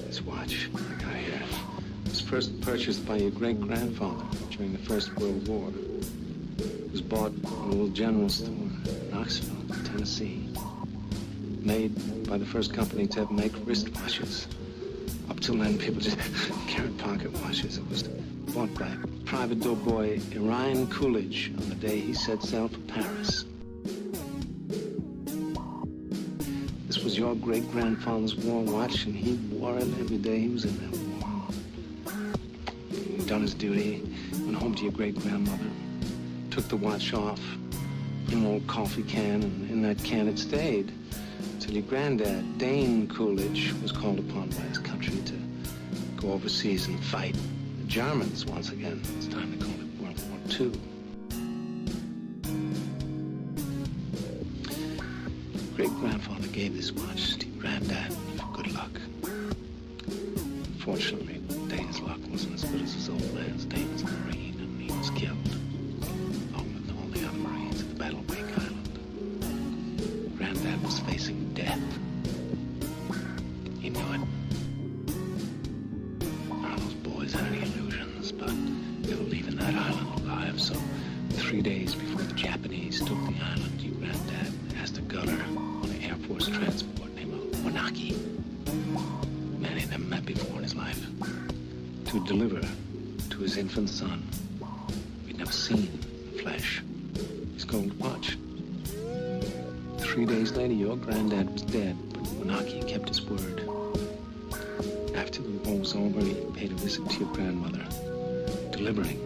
This watch I got here was first purchased by your great-grandfather during the First World War. It was bought at a little general store in Knoxville, Tennessee. Made by the first company to ever make wristwatches. Up till then, people just carried pocket watches. It was bought by private doughboy Orion Coolidge on the day he set sail for Paris. This was your great-grandfather's war watch, and he wore it every day he was in that war. He'd done his duty, went home to your great-grandmother, took the watch off in an old coffee can, and in that can it stayed. Till your granddad, Dane Coolidge, was called upon by his country to go overseas and fight the Germans once again. It's time to call it World War II. Great-grandfather gave this watch to your granddad for good luck. Unfortunately, Dane's luck wasn't as good as his old man's. Dane was a Marine, and he was killed, along with all the other Marines at the Battle of Wake Island. Granddad was facing death. He knew it. None of those boys had any illusions, but they were leaving that island alive, so 3 days before the Japanese took the island, your granddad asked a gunner on an Air Force transport named Wanaki, a man he'd never met before in his life, to deliver to his infant son, who he'd never seen in the flesh, his gold watch. 3 days later, your granddad was dead, but Wanaki kept his word. After the war was over, he paid a visit to your grandmother, delivering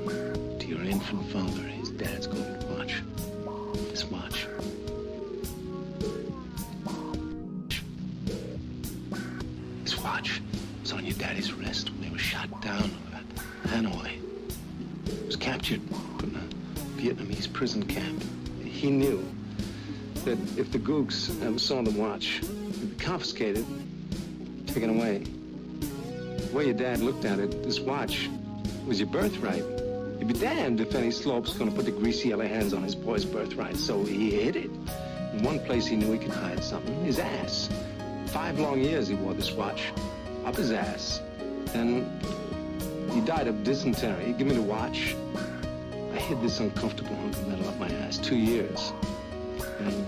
to your infant father his dad's gold watch. This watch. This watch was on your daddy's wrist when they were shot down at Hanoi. He was captured, put in a Vietnamese prison camp. He knew that if the Gooks ever saw the watch, it'd be confiscated, taken away. The way your dad looked at it, this watch was your birthright. He'd be damned if any slope's gonna put the greasy yellow hands on his boy's birthright, so he hid it. In one place he knew he could hide something, his ass. 5 long years he wore this watch, up his ass. Then he died of dysentery. He gave me the watch. I hid this uncomfortable hunk of metal up my ass 2 years. And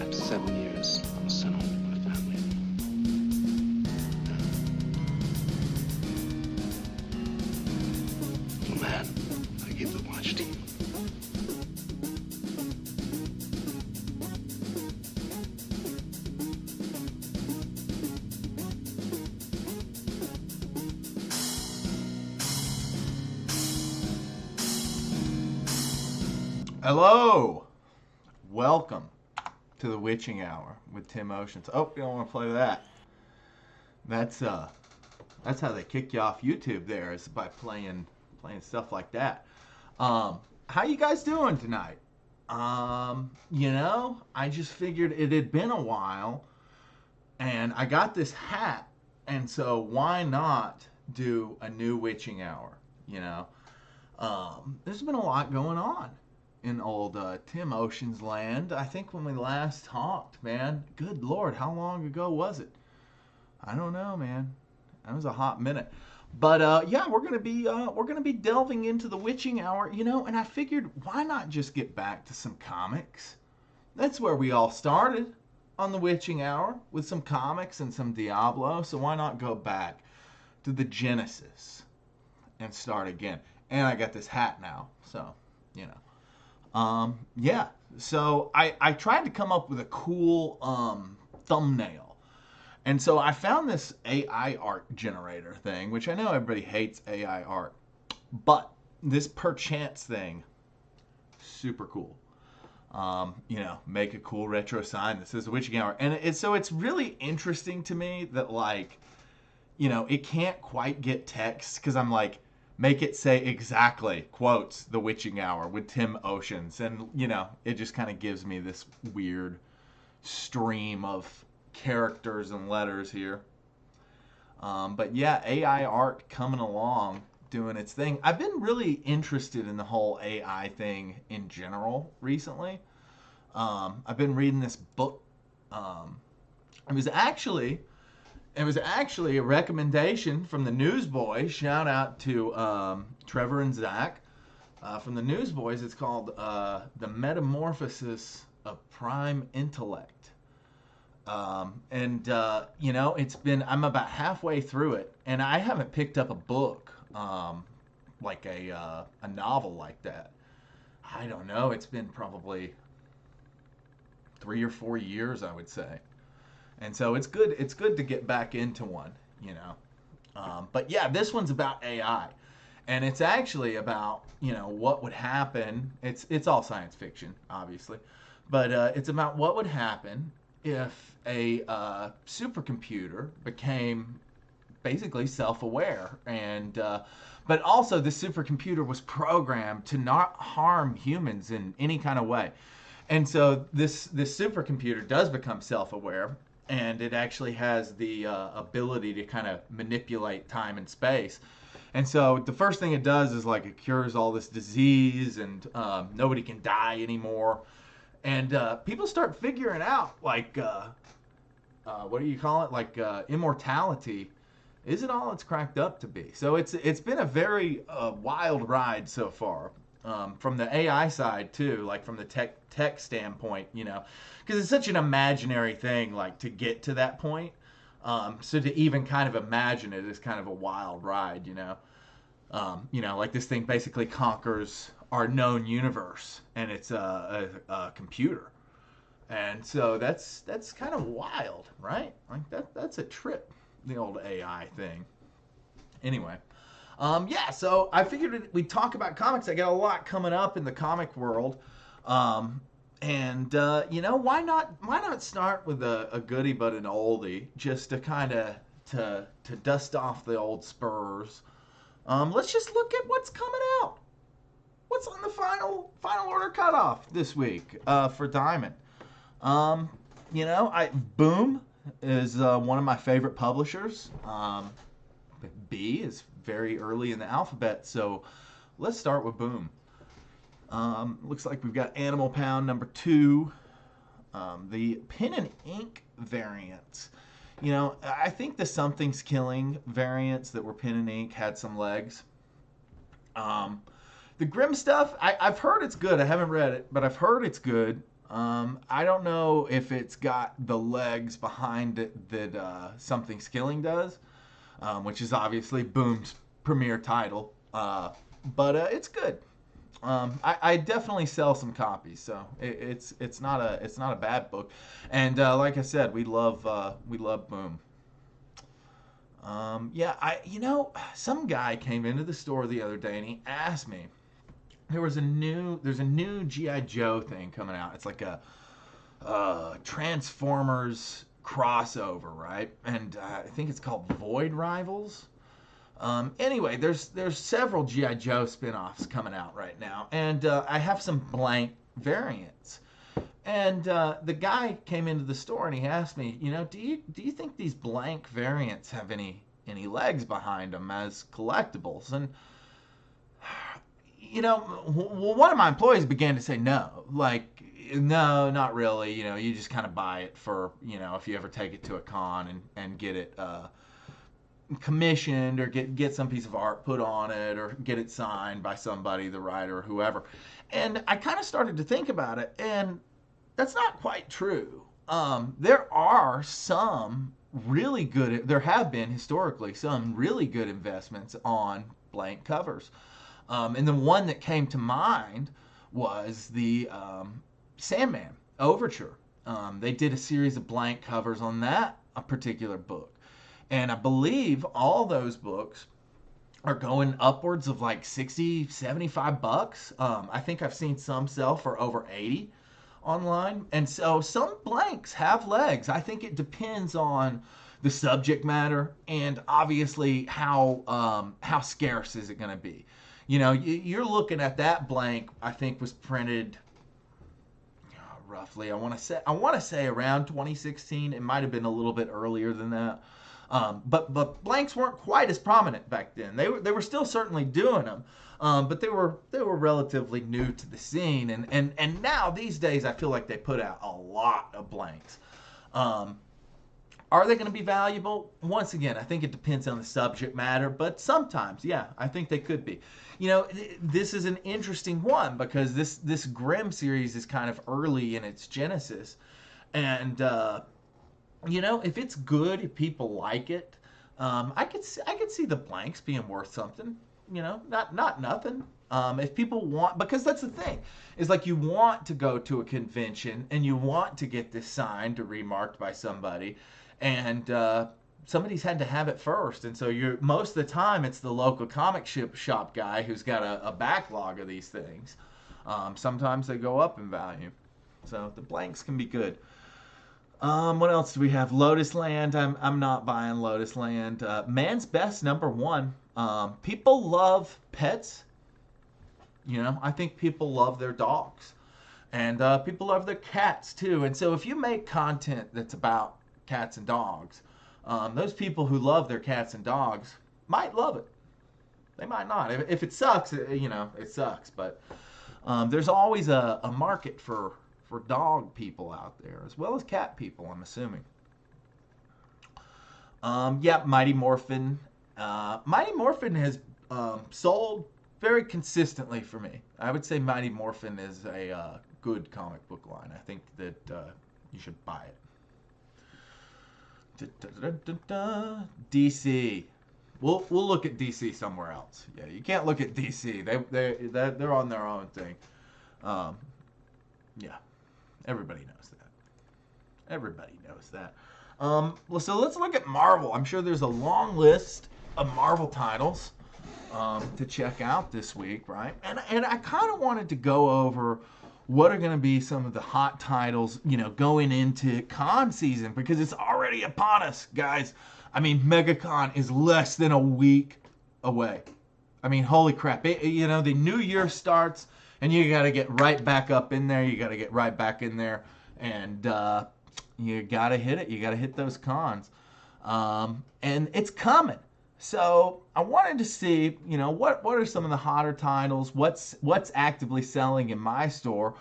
after 7 years, I was sent home to my family. Little man, I give the watch to you. Hello! Welcome to the Witching Hour with Tim Oceans. Oh, you don't want to play that. That's how they kick you off YouTube there, is by playing stuff like that. How you guys doing tonight? I just figured it had been a while, and I got this hat, and so why not do a new Witching Hour? There's been a lot going on in old Tim Ocean's land. I think when we last talked, man, good Lord, how long ago was it? I don't know, man. That was a hot minute. But yeah, we're gonna be delving into the Witching Hour, and I figured, why not just get back to some comics? That's where we all started, on the Witching Hour, with some comics and some Diablo. So why not go back to the Genesis and start again? And I got this hat now, so yeah, so I tried to come up with a cool thumbnail. And so I found this AI art generator thing, which I know everybody hates AI art, but this perchance thing, super cool. Make a cool retro sign that says the Witching Hour. And it's really interesting to me that, it can't quite get text, because I'm like, make it say exactly, quotes, the Witching Hour with Tim Oceans. And, it just kind of gives me this weird stream of characters and letters here. But yeah, AI art coming along, doing its thing. I've been really interested in the whole AI thing in general recently. I've been reading this book. It was actually It was actually a recommendation from the Newsboys. Shout out to Trevor and Zach from the Newsboys. It's called The Metamorphosis of Prime Intellect. I'm about halfway through it, and I haven't picked up a book, like a novel like that. I don't know. It's been probably 3 or 4 years, I would say. And so it's good. It's good to get back into one, you know. But yeah, this one's about AI, and it's actually about what would happen. It's all science fiction, obviously, but it's about what would happen if a supercomputer became basically self-aware, and but also the supercomputer was programmed to not harm humans in any kind of way. And so this supercomputer does become self-aware, and it actually has the ability to kind of manipulate time and space. And so the first thing it does is like it cures all this disease, and nobody can die anymore. And people start figuring out like what do you call it? Like immortality isn't all it's cracked up to be. So it's been a very wild ride so far. From the AI side too, like from the tech standpoint, because it's such an imaginary thing, like to get to that point. So to even kind of imagine it is kind of a wild ride, like this thing basically conquers our known universe, and it's a computer, and so that's kind of wild, right? Like that's a trip, the old AI thing. Anyway. Yeah, so I figured we'd talk about comics. I got a lot coming up in the comic world, and why not start with a goodie but an oldie, just to kind of to dust off the old spurs. Let's just look at what's coming out. What's on the final order cutoff this week for Diamond? Boom is one of my favorite publishers. B is very early in the alphabet, so let's start with Boom. Looks like we've got Animal Pound #2, the pen and ink variants. I think the Something's Killing variants that were pen and ink had some legs. The Grimm stuff, I've heard it's good. I haven't read it, but I've heard it's good. I don't know if it's got the legs behind it that Something's Killing does. Which is obviously Boom's premier title, but it's good. I definitely sell some copies, so it's not a bad book, and like I said, we love Boom. Some guy came into the store the other day and he asked me, there's a new G.I. Joe thing coming out. It's like a Transformers crossover, right? And I think it's called Void Rivals. Anyway, there's several G.I. Joe spin-offs coming out right now, and I have some blank variants. And the guy came into the store and he asked me, do you think these blank variants have any legs behind them as collectibles? And one of my employees began to say no, like, no, not really. You just kind of buy it for, if you ever take it to a con and get it commissioned, or get some piece of art put on it, or get it signed by somebody, the writer or whoever. And I kind of started to think about it, and that's not quite true. There are some really good, there have been historically some really good investments on blank covers. And the one that came to mind was the Sandman Overture. They did a series of blank covers on that a particular book. And I believe all those books are going upwards of like 60, 75 bucks. I think I've seen some sell for over 80 online. And so some blanks have legs. I think it depends on the subject matter, and obviously how scarce is it going to be. You're looking at that blank, I think was printed roughly, I want to say around 2016. It might have been a little bit earlier than that. But blanks weren't quite as prominent back then. They were still certainly doing them, but they were relatively new to the scene. And now these days, I feel like they put out a lot of blanks. Are they going to be valuable? Once again, I think it depends on the subject matter, but sometimes, yeah, I think they could be. This is an interesting one because this Grimm series is kind of early in its genesis, and if it's good, if people like it, I could see the blanks being worth something. Not nothing. If people want, because that's the thing, is like you want to go to a convention and you want to get this signed or remarked by somebody, and somebody's had to have it first, and so you're most of the time it's the local comic shop guy who's got a backlog of these things. Sometimes they go up in value, so the blanks can be good. What else do we have? Lotus Land. I'm not buying Lotus Land. Man's Best #1. People love pets. I think people love their dogs, and people love their cats too. And so if you make content that's about cats and dogs, those people who love their cats and dogs might love it. They might not. If it sucks, it sucks. But there's always a market for dog people out there, as well as cat people, I'm assuming. Mighty Morphin. Mighty Morphin has sold very consistently for me. I would say Mighty Morphin is a good comic book line. I think that you should buy it. DC. We'll look at DC somewhere else. Yeah, you can't look at DC. They're on their own thing. Yeah. Everybody knows that. Everybody knows that. So let's look at Marvel. I'm sure there's a long list of Marvel titles to check out this week, right? And I kind of wanted to go over what are going to be some of the hot titles, going into con season, because it's already upon us, guys. I mean, Megacon is less than a week away. I mean, holy crap. The new year starts, and you got to get right back up in there. You got to get right back in there. And you got to hit it. You got to hit those cons. And it's coming. So I wanted to see, what are some of the hotter titles? What's actively selling in my store?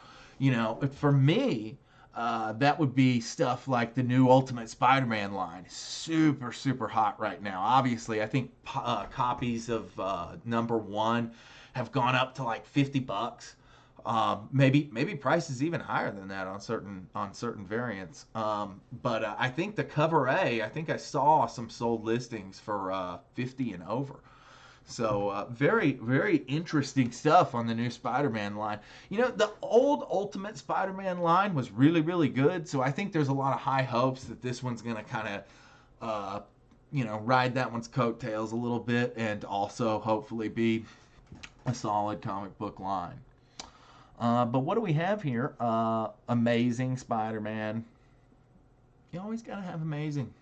For me, that would be stuff like the new Ultimate Spider-Man line. Super, super hot right now. Obviously, I think copies of #1 have gone up to like $50. Maybe prices even higher than that on certain variants. But I think the cover A, I think I saw some sold listings for 50 and over. So very, very interesting stuff on the new Spider-Man line. The old Ultimate Spider-Man line was really, really good. So I think there's a lot of high hopes that this one's going to kind of, ride that one's coattails a little bit, and also hopefully be a solid comic book line. But what do we have here? Amazing Spider-Man. You always gotta have Amazing.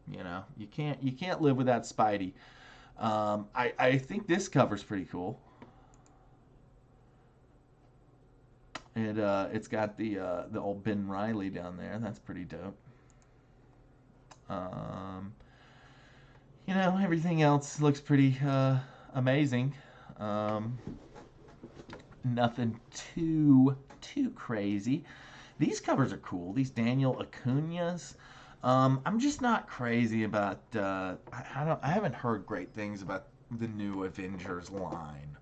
You can't live without Spidey. I think this cover's pretty cool. It's got the old Ben Reilly down there. That's pretty dope. Everything else looks pretty amazing. Nothing too crazy. These covers are cool. These Daniel Acuña's. I'm just not crazy about. I haven't heard great things about the new Avengers line.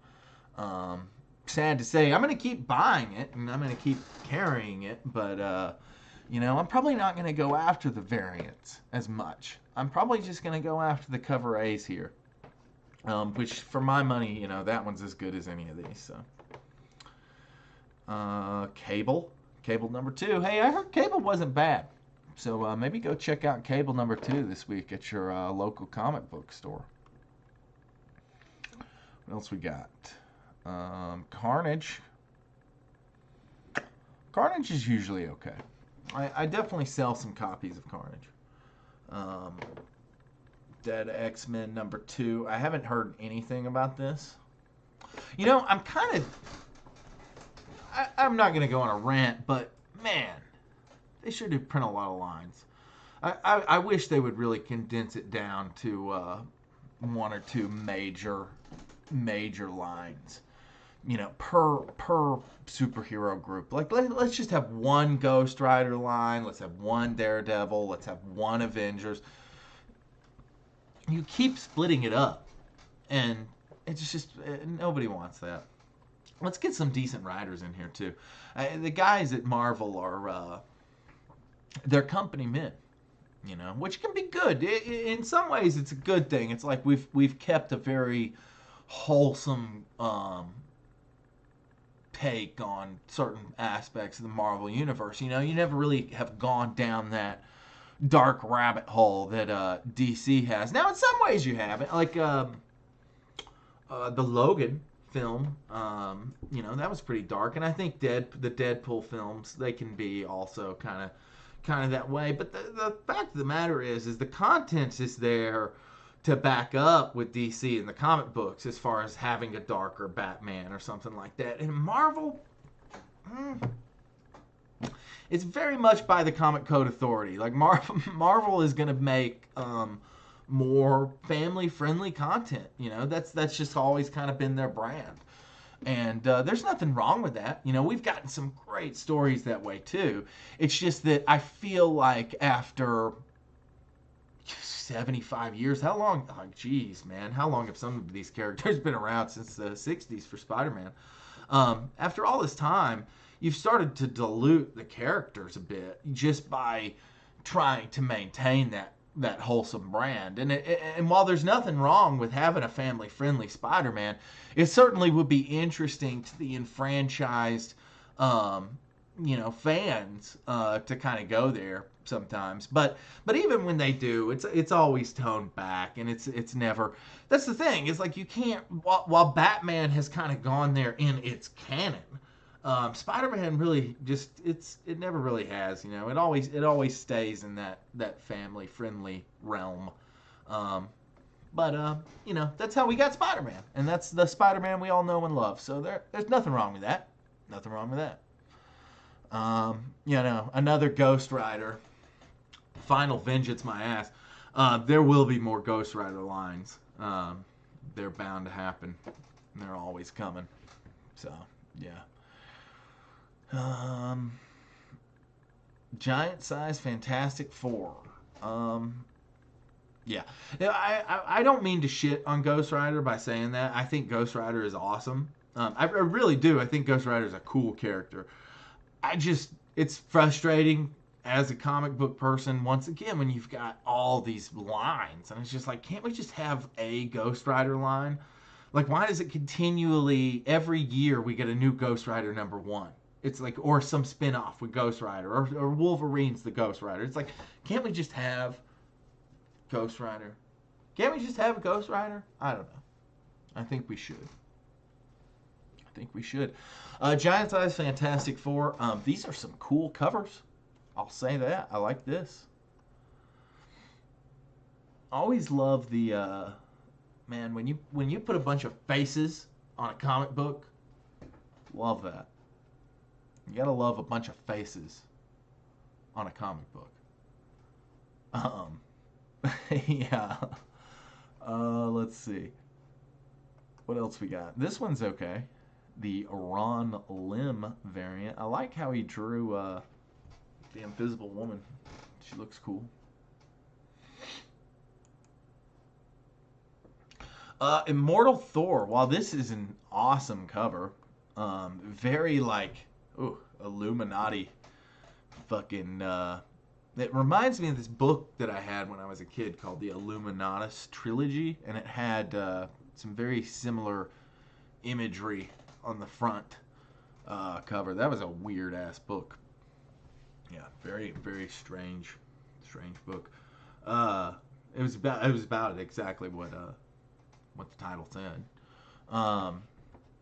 Sad to say, I'm gonna keep buying it and I'm gonna keep carrying it, but I'm probably not gonna go after the variants as much. I'm probably just gonna go after the cover A's here, which for my money, that one's as good as any of these. So. Cable #2. Hey, I heard Cable wasn't bad, so maybe go check out Cable #2 this week at your local comic book store. What else we got? Carnage. Carnage is usually okay. I definitely sell some copies of Carnage. Dead X-Men #2. I haven't heard anything about this. I'm kind of... I'm not going to go on a rant, but man, they sure do print a lot of lines. I wish they would really condense it down to one or two major lines. per superhero group. Like let's just have one Ghost Rider line. Let's have one Daredevil. Let's have one Avengers. You keep splitting it up, and it's just nobody wants that. Let's get some decent writers in here too. The guys at Marvel are they're company men, which can be good. In some ways, it's a good thing. It's like we've kept a very wholesome take on certain aspects of the Marvel universe. You never really have gone down that dark rabbit hole that DC has. Now, in some ways, you haven't. Like the Logan film, that was pretty dark, and I think the Deadpool films, they can be also kind of that way. But the fact of the matter is the content is there to back up with DC in the comic books as far as having a darker Batman or something like that. And Marvel, it's very much by the Comic Code Authority. Like Marvel is going to make more family-friendly content. That's just always kind of been their brand. And there's nothing wrong with that. We've gotten some great stories that way too. It's just that I feel like after 75 years, how long? Oh, geez, man, how long have some of these characters been around? Since the 60s for Spider-Man. After all this time, you've started to dilute the characters a bit just by trying to maintain that wholesome brand. And while there's nothing wrong with having a family-friendly Spider-Man, it certainly would be interesting to the enfranchised, fans to kind of go there sometimes. But even when they do, it's always toned back, and it's never. That's the thing. It's like you can't. While Batman has kind of gone there in its canon. Spider-Man really it never really has, it always stays in that family friendly realm. But that's how we got Spider-Man, and that's the Spider-Man we all know and love. So there's nothing wrong with that. Nothing wrong with that. Another Ghost Rider. Final vengeance, my ass. There will be more Ghost Rider lines. They're bound to happen. They're always coming. So yeah. Giant size Fantastic Four. Yeah. I don't mean to shit on Ghost Rider by saying that. I think Ghost Rider is awesome. I really do. I think Ghost Rider is a cool character. It's frustrating as a comic book person, once again, when you've got all these lines. And it's just like, can't we just have a Ghost Rider line? Like, why does it continually, every year, we get a new Ghost Rider #1? It's like, or some spin-off with Ghost Rider, or Wolverine's the Ghost Rider. It's like, can't we just have Ghost Rider? Can't we just have a Ghost Rider? I don't know. I think we should. Giant Size Fantastic Four. These are some cool covers. I'll say that. I like this. Always love the man, when you put a bunch of faces on a comic book. Love that. You gotta love a bunch of faces on a comic book. Yeah. Let's see. What else we got? This one's okay. The Ron Lim variant. I like how he drew the Invisible Woman. She looks cool. Immortal Thor. While this is an awesome cover, very like Illuminati fucking it reminds me of this book that I had when I was a kid called the Illuminatus Trilogy, and it had some very similar imagery on the front cover. That was a weird ass book. Yeah, very very strange book. It was about exactly what the title said.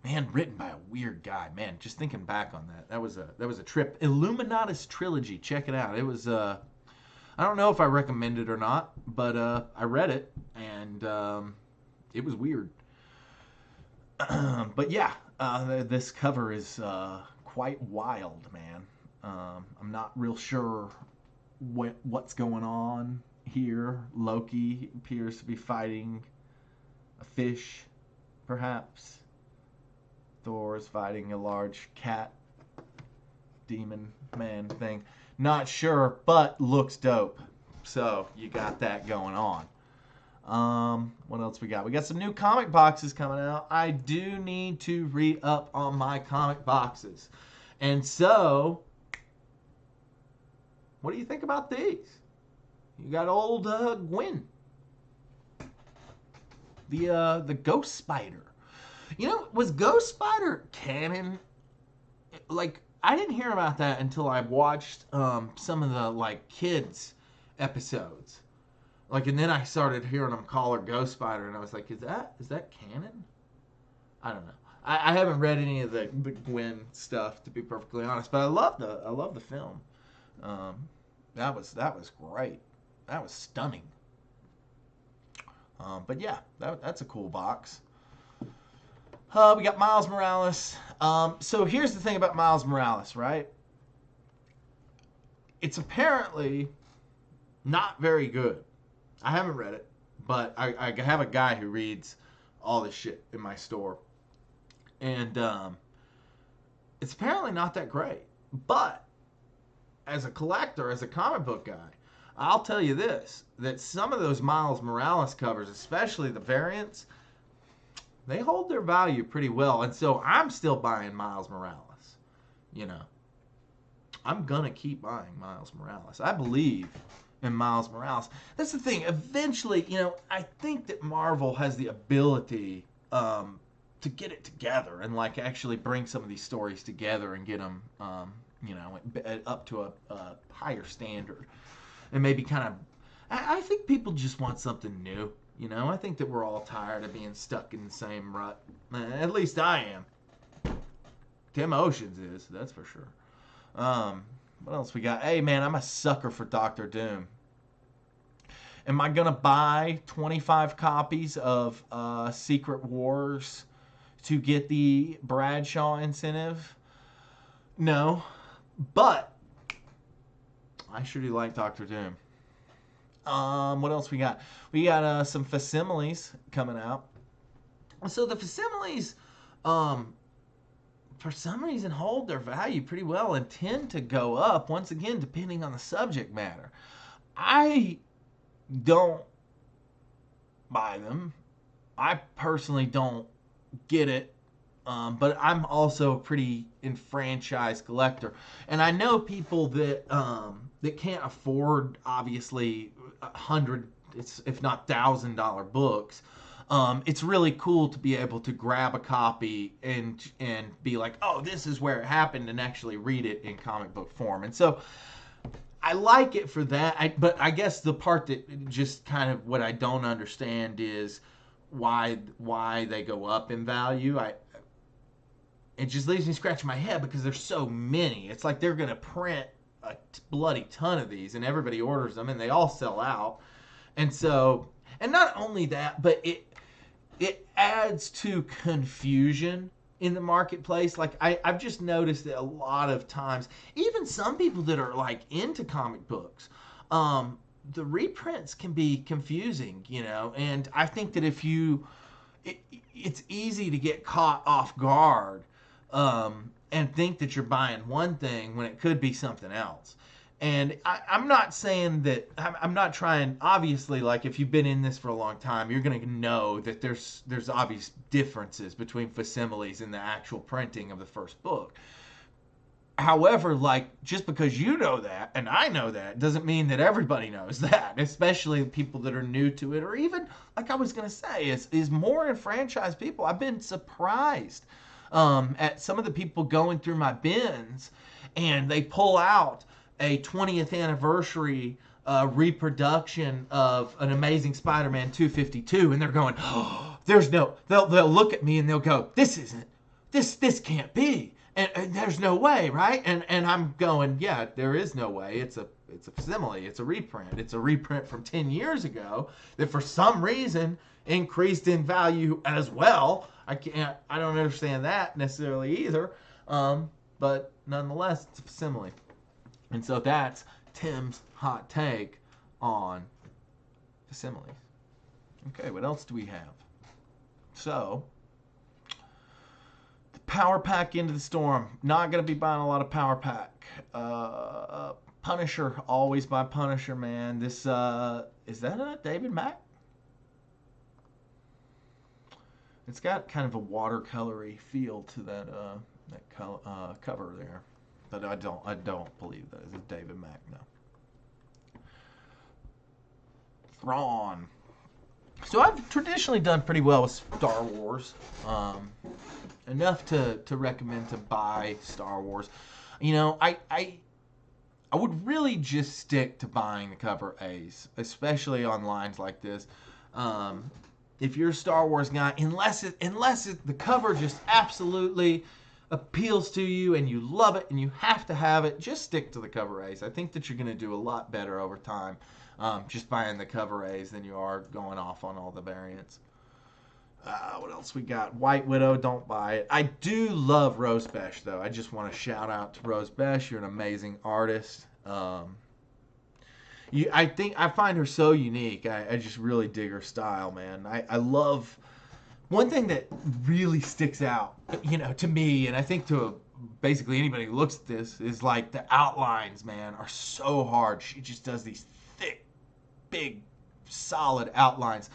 Man, written by a weird guy. Man, just thinking back on that was a trip. Illuminatus Trilogy. Check it out. It was I don't know if I recommend it or not, but I read it and it was weird. But yeah, this cover is quite wild, man. I'm not real sure what's going on here. Loki appears to be fighting a fish, perhaps. Thor is fighting a large cat demon man thing. Not sure, but looks dope. So you got that going on. What else we got? We got some new comic boxes coming out. I do need to read up on my comic boxes. And so, what do you think about these? You got old Gwen. The Ghost Spider. You know, was Ghost Spider canon? Like, I didn't hear about that until I watched some of the, like, kids episodes. Like, and then I started hearing them call her Ghost Spider, and I was like, is that canon? I don't know. I haven't read any of the Gwen stuff, to be perfectly honest, but I love the film. That was great. That was stunning. But yeah, that's a cool box. We got Miles Morales. So here's the thing about Miles Morales, right? It's apparently not very good. I haven't read it, but I have a guy who reads all this shit in my store. And it's apparently not that great. But as a collector, as a comic book guy, I'll tell you this, that some of those Miles Morales covers, especially the variants, they hold their value pretty well. And so I'm still buying Miles Morales. You know, I'm going to keep buying Miles Morales. I believe in Miles Morales. That's the thing. Eventually, you know, I think that Marvel has the ability to get it together and, like, actually bring some of these stories together and get them, you know, up to a higher standard. And maybe kind of, I think people just want something new. You know, I think that we're all tired of being stuck in the same rut. At least I am. Tim Oceans is, that's for sure. What else we got? Hey, man, I'm a sucker for Doctor Doom. Am I going to buy 25 copies of Secret Wars to get the Bradshaw incentive? No. But I sure do like Doctor Doom. What else we got? We got some facsimiles coming out. So the facsimiles, for some reason, hold their value pretty well and tend to go up, once again, depending on the subject matter. I don't buy them. I personally don't get it. But I'm also a pretty enfranchised collector. And I know people that can't afford, obviously, $100, if not $1,000 books. It's really cool to be able to grab a copy and be like, oh, this is where it happened, and actually read it in comic book form. And so I like it for that. But I guess the part that just kind of what I don't understand is why they go up in value. It just leaves me scratching my head because there's so many. It's like they're going to print a bloody ton of these and everybody orders them and they all sell out. And so, and not only that, but it adds to confusion in the marketplace. Like I've just noticed that a lot of times, even some people that are like into comic books, the reprints can be confusing, you know, and I think that if it's easy to get caught off guard and think that you're buying one thing when it could be something else. And I'm not saying that, I'm not trying, obviously, like if you've been in this for a long time, you're going to know that there's obvious differences between facsimiles and the actual printing of the first book. However, like, just because you know that, and I know that, doesn't mean that everybody knows that, especially people that are new to it, or even, like I was going to say, is more enfranchised people. I've been surprised at some of the people going through my bins, and they pull out a 20th anniversary reproduction of an Amazing Spider-Man 252, and they're going, oh, there's no, they'll look at me and they'll go, this can't be. And there's no way, right? And I'm going, yeah, there is no way. It's a facsimile. It's a reprint. It's a reprint from 10 years ago that for some reason increased in value as well. I don't understand that necessarily either. But nonetheless, it's a facsimile. And so that's Tim's hot take on facsimiles. Okay, what else do we have? So, the Power Pack Into the Storm. Not going to be buying a lot of Power Pack. Punisher. Always buy Punisher, man. This, is that a David Mack? It's got kind of a watercolory feel to that cover there. But I don't believe that is a David Mack, no. Thrawn. So I've traditionally done pretty well with Star Wars. Enough to recommend to buy Star Wars. You know, I would really just stick to buying the cover A's, especially on lines like this. If you're a Star Wars guy, unless the cover just absolutely appeals to you and you love it and you have to have it, just stick to the cover A's. I think that you're going to do a lot better over time just buying the cover A's than you are going off on all the variants. What else we got? White Widow, don't buy it. I do love Rose Besh, though. I just want to shout out to Rose Besh. You're an amazing artist. I find her so unique. I just really dig her style, man. I love... One thing that really sticks out, you know, to me, and I think to basically anybody who looks at this, is like the outlines, man, are so hard. She just does these thick, big, solid outlines.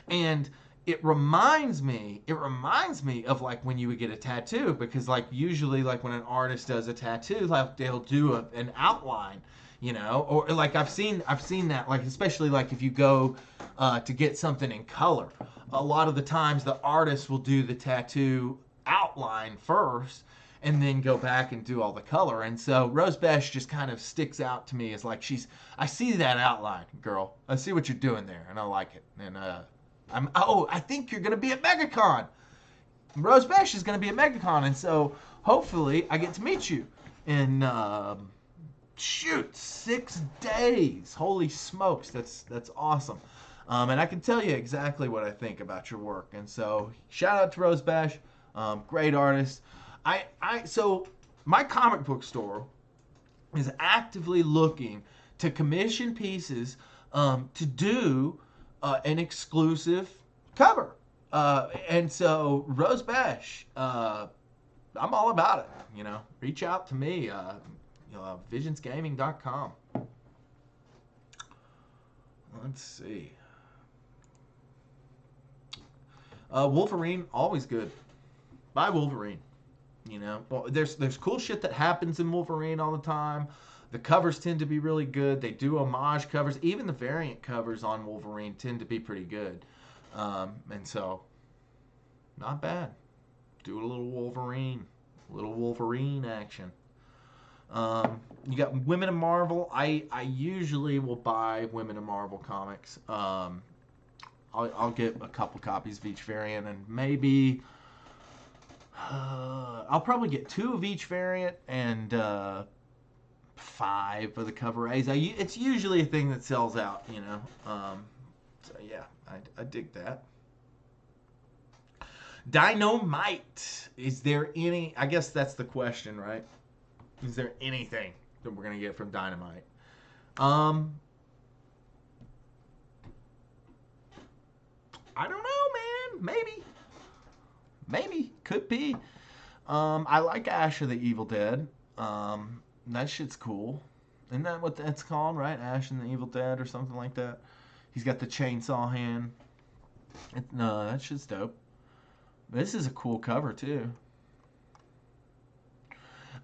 And it reminds me of like when you would get a tattoo, because like usually like when an artist does a tattoo, like they'll do an outline, you know, or like I've seen that, like especially like if you go to get something in color, a lot of the times the artist will do the tattoo outline first and then go back and do all the color. And so Rose Besh just kind of sticks out to me as like I see that outline, girl. I see what you're doing there, and I like it. And I think you're gonna be at Megacon. Rose Besh is gonna be at Megacon, and so hopefully I get to meet you in 6 days. Holy smokes, that's awesome. And I can tell you exactly what I think about your work. And so shout out to Rose Besh, great artist. So my comic book store is actively looking to commission pieces to do an exclusive cover. And so Rose Besh, I'm all about it. You know, reach out to me, visionsgaming.com. Let's see. Wolverine, always good. Buy Wolverine. You know, well, there's cool shit that happens in Wolverine all the time. The covers tend to be really good. They do homage covers. Even the variant covers on Wolverine tend to be pretty good. And so, not bad. Do a little Wolverine action. You got Women of Marvel. I usually will buy Women of Marvel comics. I'll get a couple copies of each variant, and maybe I'll probably get 2 of each variant and 5 of the cover A's. It's usually a thing that sells out, you know. So yeah, I dig that. Dynamite. Is there any? I guess that's the question, right? Is there anything that we're gonna get from Dynamite? I don't know, man. Maybe. Could be. I like Ash of the Evil Dead. That shit's cool. Isn't that what that's called, right? Ash and the Evil Dead or something like that. He's got the chainsaw hand. No, that shit's dope. This is a cool cover, too.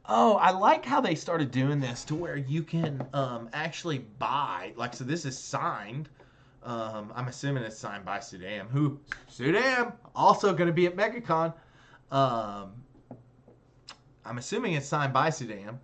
Oh, I like how they started doing this to where you can actually buy. Like, so this is signed. I'm assuming it's signed by Sudam. Sudam, also going to be at Megacon. I'm assuming it's signed by Sudam.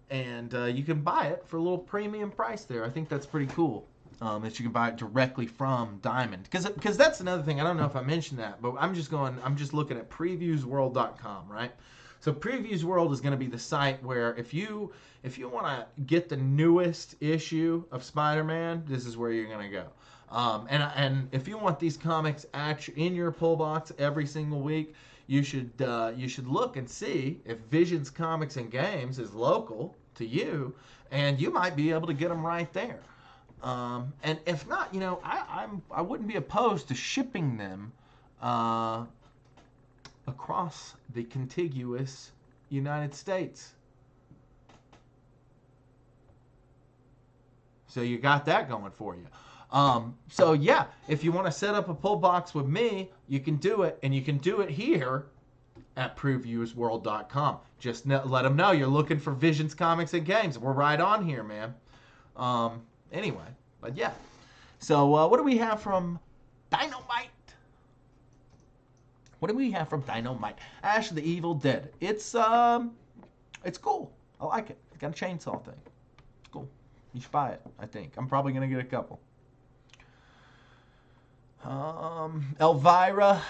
And you can buy it for a little premium price there. I think that's pretty cool. That you can buy it directly from Diamond. Because that's another thing. I don't know if I mentioned that. But I'm just looking at previewsworld.com, right? So Previews World is going to be the site where if you want to get the newest issue of Spider-Man, this is where you're going to go. And if you want these comics in your pull box every single week, you should look and see if Visions Comics and Games is local to you, and you might be able to get them right there. And if not, you know, I wouldn't be opposed to shipping them across the contiguous United States. So you got that going for you. So yeah, if you want to set up a pull box with me, you can do it, and you can do it here at PreviewsWorld.com. Just let them know you're looking for Visions, Comics, and Games. We're right on here, man. Anyway, but yeah. So what do we have from Dynamite? What do we have from Dynamite? Ash of the Evil Dead. It's cool. I like it. It's got a chainsaw thing. It's cool. You should buy it, I think. I'm probably going to get a couple. Elvira.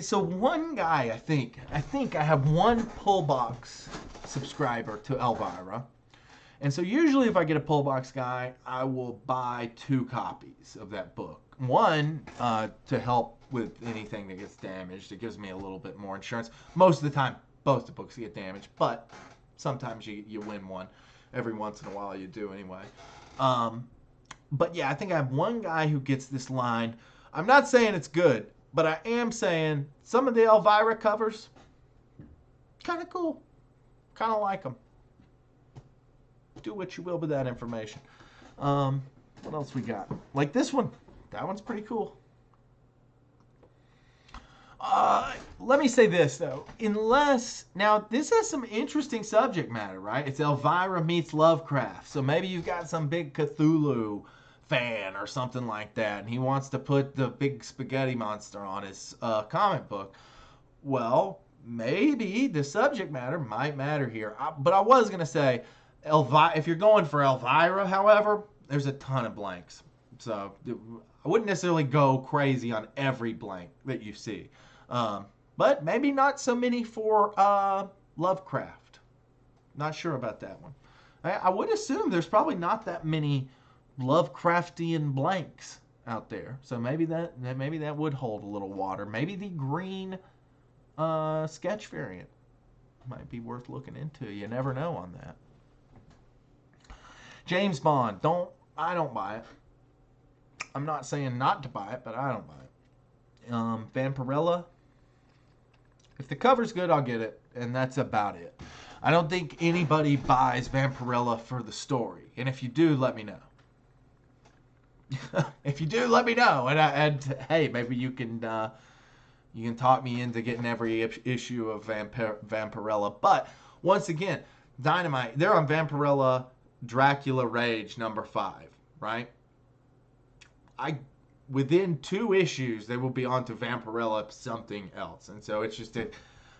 So one guy, I think I have one pull box subscriber to Elvira. And so usually if I get a pull box guy, I will buy 2 copies of that book. One, to help with anything that gets damaged. It gives me a little bit more insurance. Most of the time, both the books get damaged, but sometimes you win one. Every once in a while you do anyway. But yeah, I think I have one guy who gets this line. I'm not saying it's good, but I am saying some of the Elvira covers, kind of cool. Kind of like them. Do what you will with that information. What else we got? Like this one. That one's pretty cool. Let me say this, though. Now, this has some interesting subject matter, right? It's Elvira meets Lovecraft. So maybe you've got some big Cthulhu fan or something like that, and he wants to put the big spaghetti monster on his comic book. Well, maybe the subject matter might matter here. But I was going to say, if you're going for Elvira, however, there's a ton of blanks. So I wouldn't necessarily go crazy on every blank that you see. But maybe not so many for Lovecraft. Not sure about that one. I would assume there's probably not that many Lovecraftian blanks out there. So maybe that would hold a little water. Maybe the green sketch variant might be worth looking into. You never know on that. James Bond. I don't buy it. I'm not saying not to buy it, but I don't buy it. Vampirella. If the cover's good, I'll get it, and that's about it. I don't think anybody buys Vampirella for the story, and if you do, let me know. If you do, let me know, and hey, maybe you can talk me into getting every issue of Vampirella. But once again, Dynamite, they're on Vampirella Dracula Rage #5, right? Within 2 issues, they will be on to Vampirella something else. And so it's just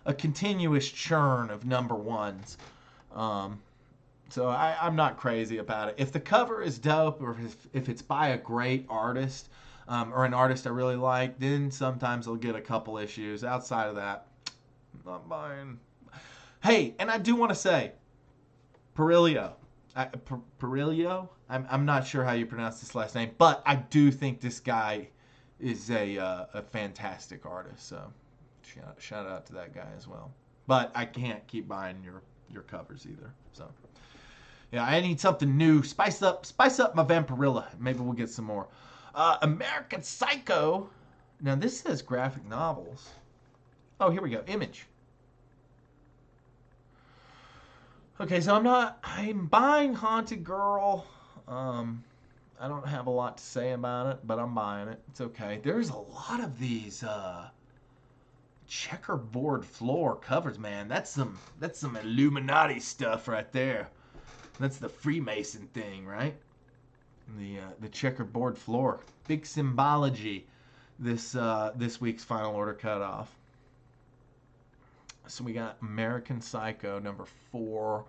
a continuous churn of #1s. So I'm not crazy about it. If the cover is dope, or if it's by a great artist, or an artist I really like, then sometimes I'll get a couple issues. Outside of that, I'm not buying. Hey, and I do want to say, Perillo. Perillo? I'm not sure how you pronounce this last name, but I do think this guy is a fantastic artist. So shout out to that guy as well. But I can't keep buying your covers either. So yeah, I need something new. Spice up my Vampirella. Maybe we'll get some more. American Psycho. Now this says graphic novels. Oh, here we go. Image. Okay, so I'm buying Haunted Girl. I don't have a lot to say about it, but I'm buying it. It's okay. There's a lot of these checkerboard floor covers, man. That's some Illuminati stuff right there. That's the Freemason thing, right? The checkerboard floor. Big symbology this week's final order cutoff. So we got American Psycho #4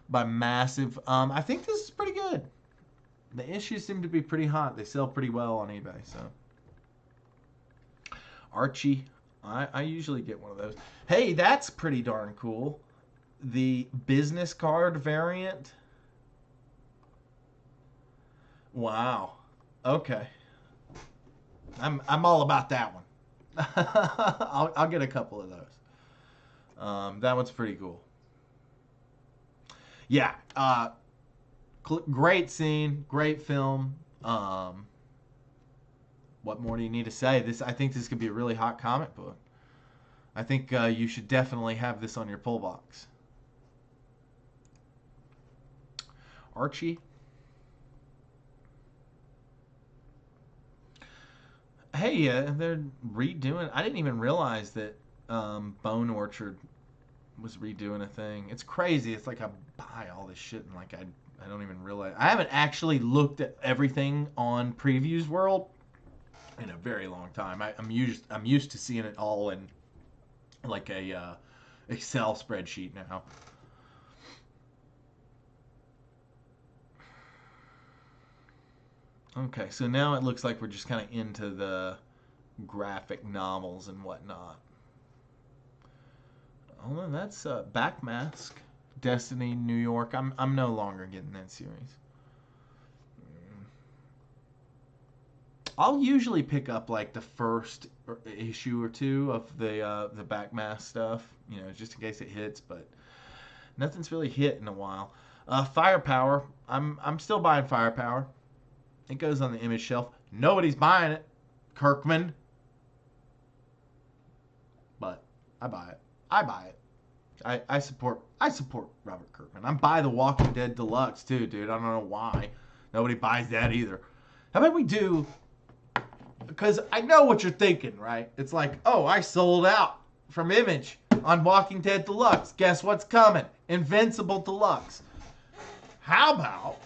by Massive. I think this is pretty good. The issues seem to be pretty hot. They sell pretty well on eBay. So Archie. I usually get one of those. Hey, that's pretty darn cool. The business card variant. Wow. Okay. I'm all about that one. I'll get a couple of those. That one's pretty cool. Yeah. Great scene. Great film. What more do you need to say? I think this could be a really hot comic book. I think you should definitely have this on your pull box. Archie. Hey, they're redoing. I didn't even realize that Bone Orchard was redoing a thing. It's crazy. It's like I buy all this shit and like I don't even realize. I haven't actually looked at everything on Previews World in a very long time. I'm used to seeing it all in like a Excel spreadsheet now. Okay, so now it looks like we're just kind of into the graphic novels and whatnot. Oh, and that's Backmask, Destiny, New York. I'm no longer getting that series. I'll usually pick up like the first issue or two of the Backmask stuff, you know, just in case it hits. But nothing's really hit in a while. Firepower. I'm still buying Firepower. It goes on the Image shelf. Nobody's buying it, Kirkman. But I buy it. I support Robert Kirkman. I'm buy The Walking Dead Deluxe too, dude. I don't know why nobody buys that either. How about we do? Because I know what you're thinking, right? It's like, oh, I sold out from Image on Walking Dead Deluxe. Guess what's coming? Invincible Deluxe. How about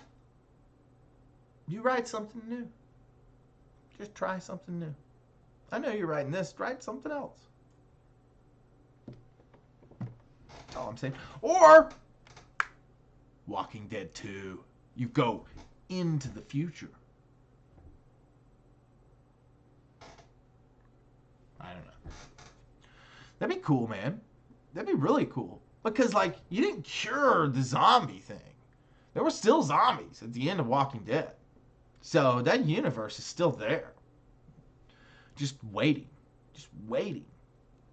you write something new? Just try something new. I know you're writing this. Write something else. That's all I'm saying. Or Walking Dead 2. You go into the future. I don't know. That'd be cool, man. That'd be really cool. Because, like, you didn't cure the zombie thing. There were still zombies at the end of Walking Dead. So that universe is still there. Just waiting. Just waiting.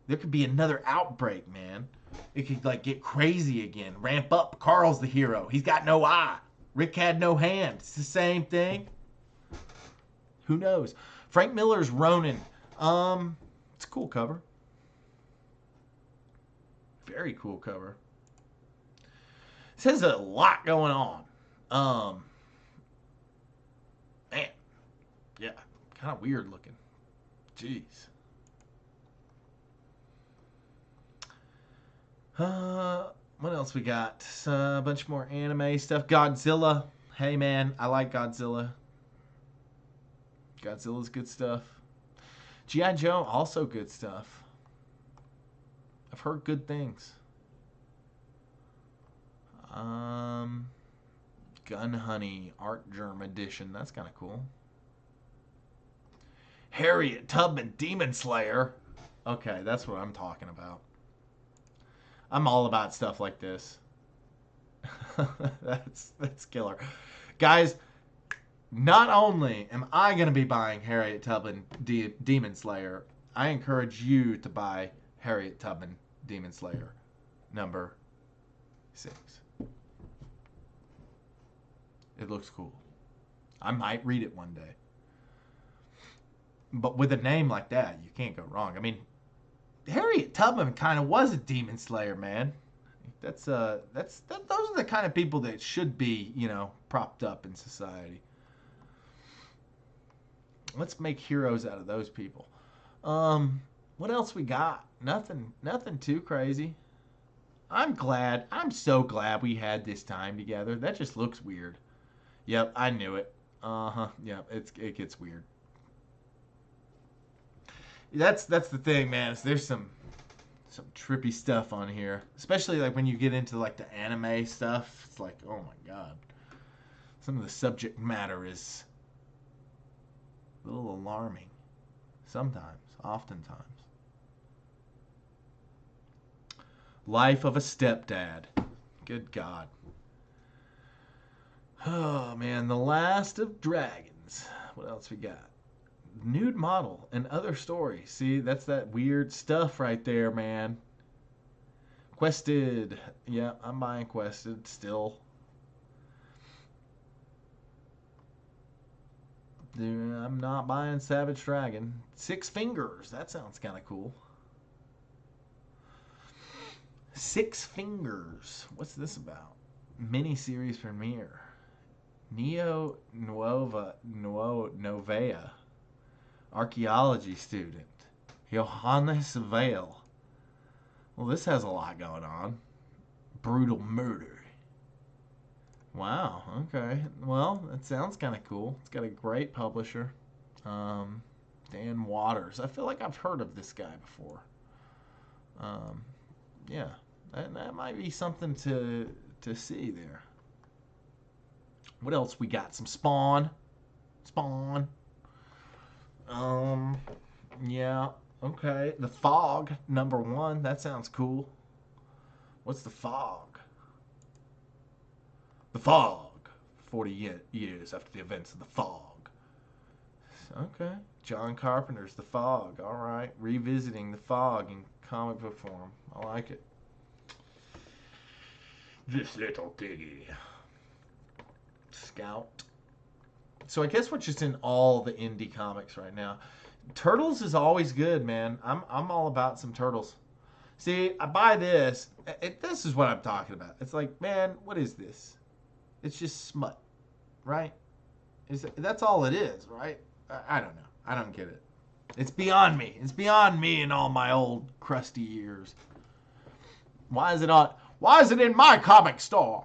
There could be another outbreak, man. It could, like, get crazy again. Ramp up. Carl's the hero. He's got no eye. Rick had no hand. It's the same thing. Who knows? Frank Miller's Ronin. It's a cool cover. Very cool cover. It says a lot going on. Man. Yeah. Kind of weird looking. Jeez. What else we got? A bunch more anime stuff. Godzilla. Hey, man. I like Godzilla. Godzilla's good stuff. G.I. Joe, also good stuff. I've heard good things. Gun Honey Art Germ Edition. That's kind of cool. Harriet Tubman Demon Slayer. Okay, that's what I'm talking about. I'm all about stuff like this. That's killer. Guys, not only am I going to be buying Harriet Tubman Demon Slayer, I encourage you to buy Harriet Tubman Demon Slayer number 6. It looks cool. I might read it one day. But with a name like that, you can't go wrong. I mean, Harriet Tubman kind of was a demon slayer, man. Those are the kind of people that should be, you know, propped up in society. Let's make heroes out of those people. What else we got? Nothing too crazy. I'm so glad we had this time together. That just looks weird. Yep, I knew it. Yep, it gets weird. That's the thing, man. Is there's some trippy stuff on here, especially like when you get into like the anime stuff. It's like, oh my god, some of the subject matter is a little alarming. Sometimes, oftentimes. Life of a Stepdad. Good God. Oh man, The Last of Dragons. What else we got? Nude model and other stories. See, that's that weird stuff right there, man. Quested. Yeah, I'm buying Quested still. I'm not buying Savage Dragon. Six Fingers. That sounds kind of cool. Six Fingers. What's this about? Miniseries premiere. Novea. Archaeology student. Johannes Vale. Well, this has a lot going on. Brutal murder. Wow, okay. Well, that sounds kind of cool. It's got a great publisher. Dan Waters. I feel like I've heard of this guy before. Yeah, that might be something to see there. What else we got? Some Spawn. Yeah, okay. The Fog, #1. That sounds cool. What's The Fog? The Fog. 40 years after the events of The Fog. Okay. John Carpenter's The Fog. All right. Revisiting The Fog in comic book form. I like it. This little piggy. Scout. So I guess we're just in all the indie comics right now. Turtles is always good, man. I'm all about some Turtles. See, I buy this. This is what I'm talking about. It's like, man, what is this? It's just smut, right? That's all it is, right? I don't know. I don't get it. It's beyond me. It's beyond me and all my old crusty years. Why is it in my comic store?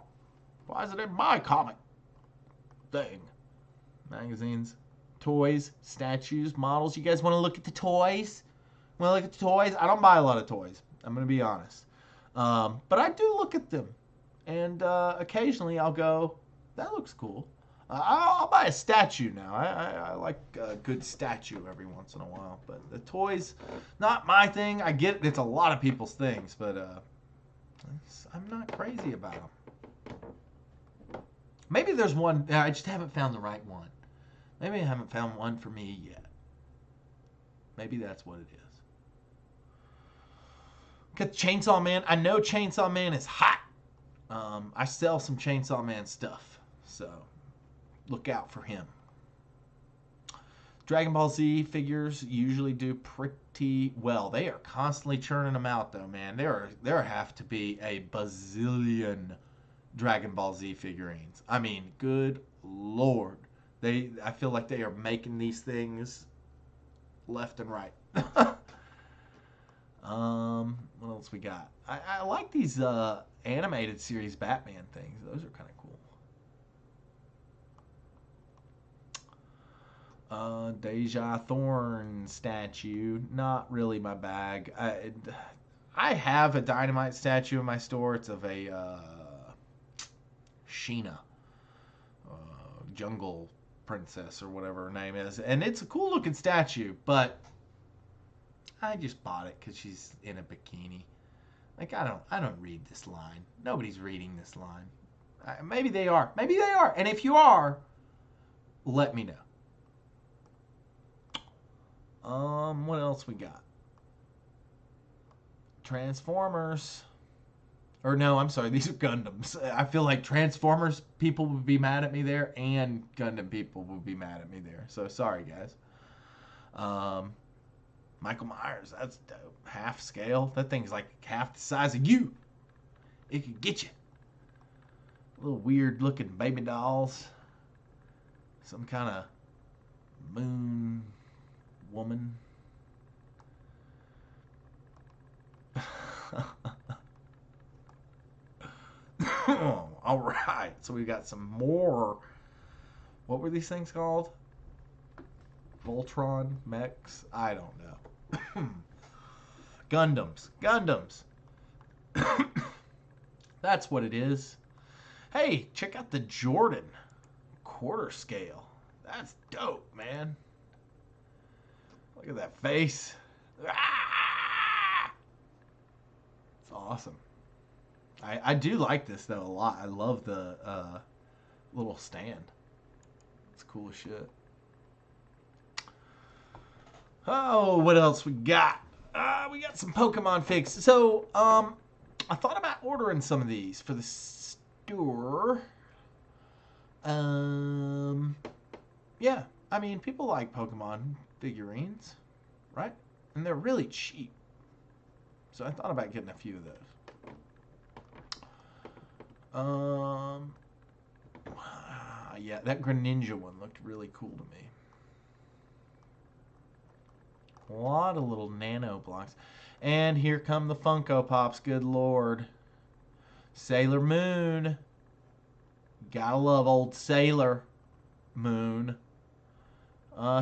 Why is it in my comic thing? Magazines, toys, statues, models. You guys want to look at the toys? Want to look at the toys? I don't buy a lot of toys. I'm going to be honest. But I do look at them. And occasionally I'll go, that looks cool. I'll buy a statue now. I like a good statue every once in a while. But the toys, not my thing. I get it. It's a lot of people's things. But I'm not crazy about them. Maybe there's one. I just haven't found the right one. Maybe I haven't found one for me yet. Maybe that's what it is. Got Chainsaw Man. I know Chainsaw Man is hot. I sell some Chainsaw Man stuff. So look out for him. Dragon Ball Z figures usually do pretty well. They are constantly churning them out, though, man. There have to be a bazillion Dragon Ball Z figurines. I mean, good Lord. I feel like they are making these things left and right. What else we got? I like these animated series Batman things. Those are kind of cool. Deja Thorne statue. Not really my bag. I have a Dynamite statue in my store. It's of a Sheena. Jungle Princess or whatever her name is. And it's a cool looking statue, but I just bought it because she's in a bikini. Like, I don't read this line. Nobody's reading this line. Maybe they are. Maybe they are. And if you are, let me know. What else we got? Transformers. Or no, I'm sorry. These are Gundams. I feel like Transformers people would be mad at me there, and Gundam people would be mad at me there. So sorry, guys. Michael Myers, that's dope. Half scale. That thing's like half the size of you. It could get you. Little weird looking baby dolls. Some kind of moon woman. All right. So we got some more. What were these things called? Voltron mechs? I don't know. Gundams. That's what it is. Hey, check out the Jordan quarter scale. That's dope, man. Look at that face. Ah! It's awesome. I do like this, though, a lot. I love the little stand. It's cool as shit. Oh, what else we got? We got some Pokemon figs. So, I thought about ordering some of these for the store. Yeah. I mean, people like Pokemon figurines, right? And they're really cheap. So I thought about getting a few of those. Yeah, that Greninja one looked really cool to me. A lot of little nano blocks. And here come the Funko Pops, good lord. Sailor Moon. Gotta love old Sailor Moon.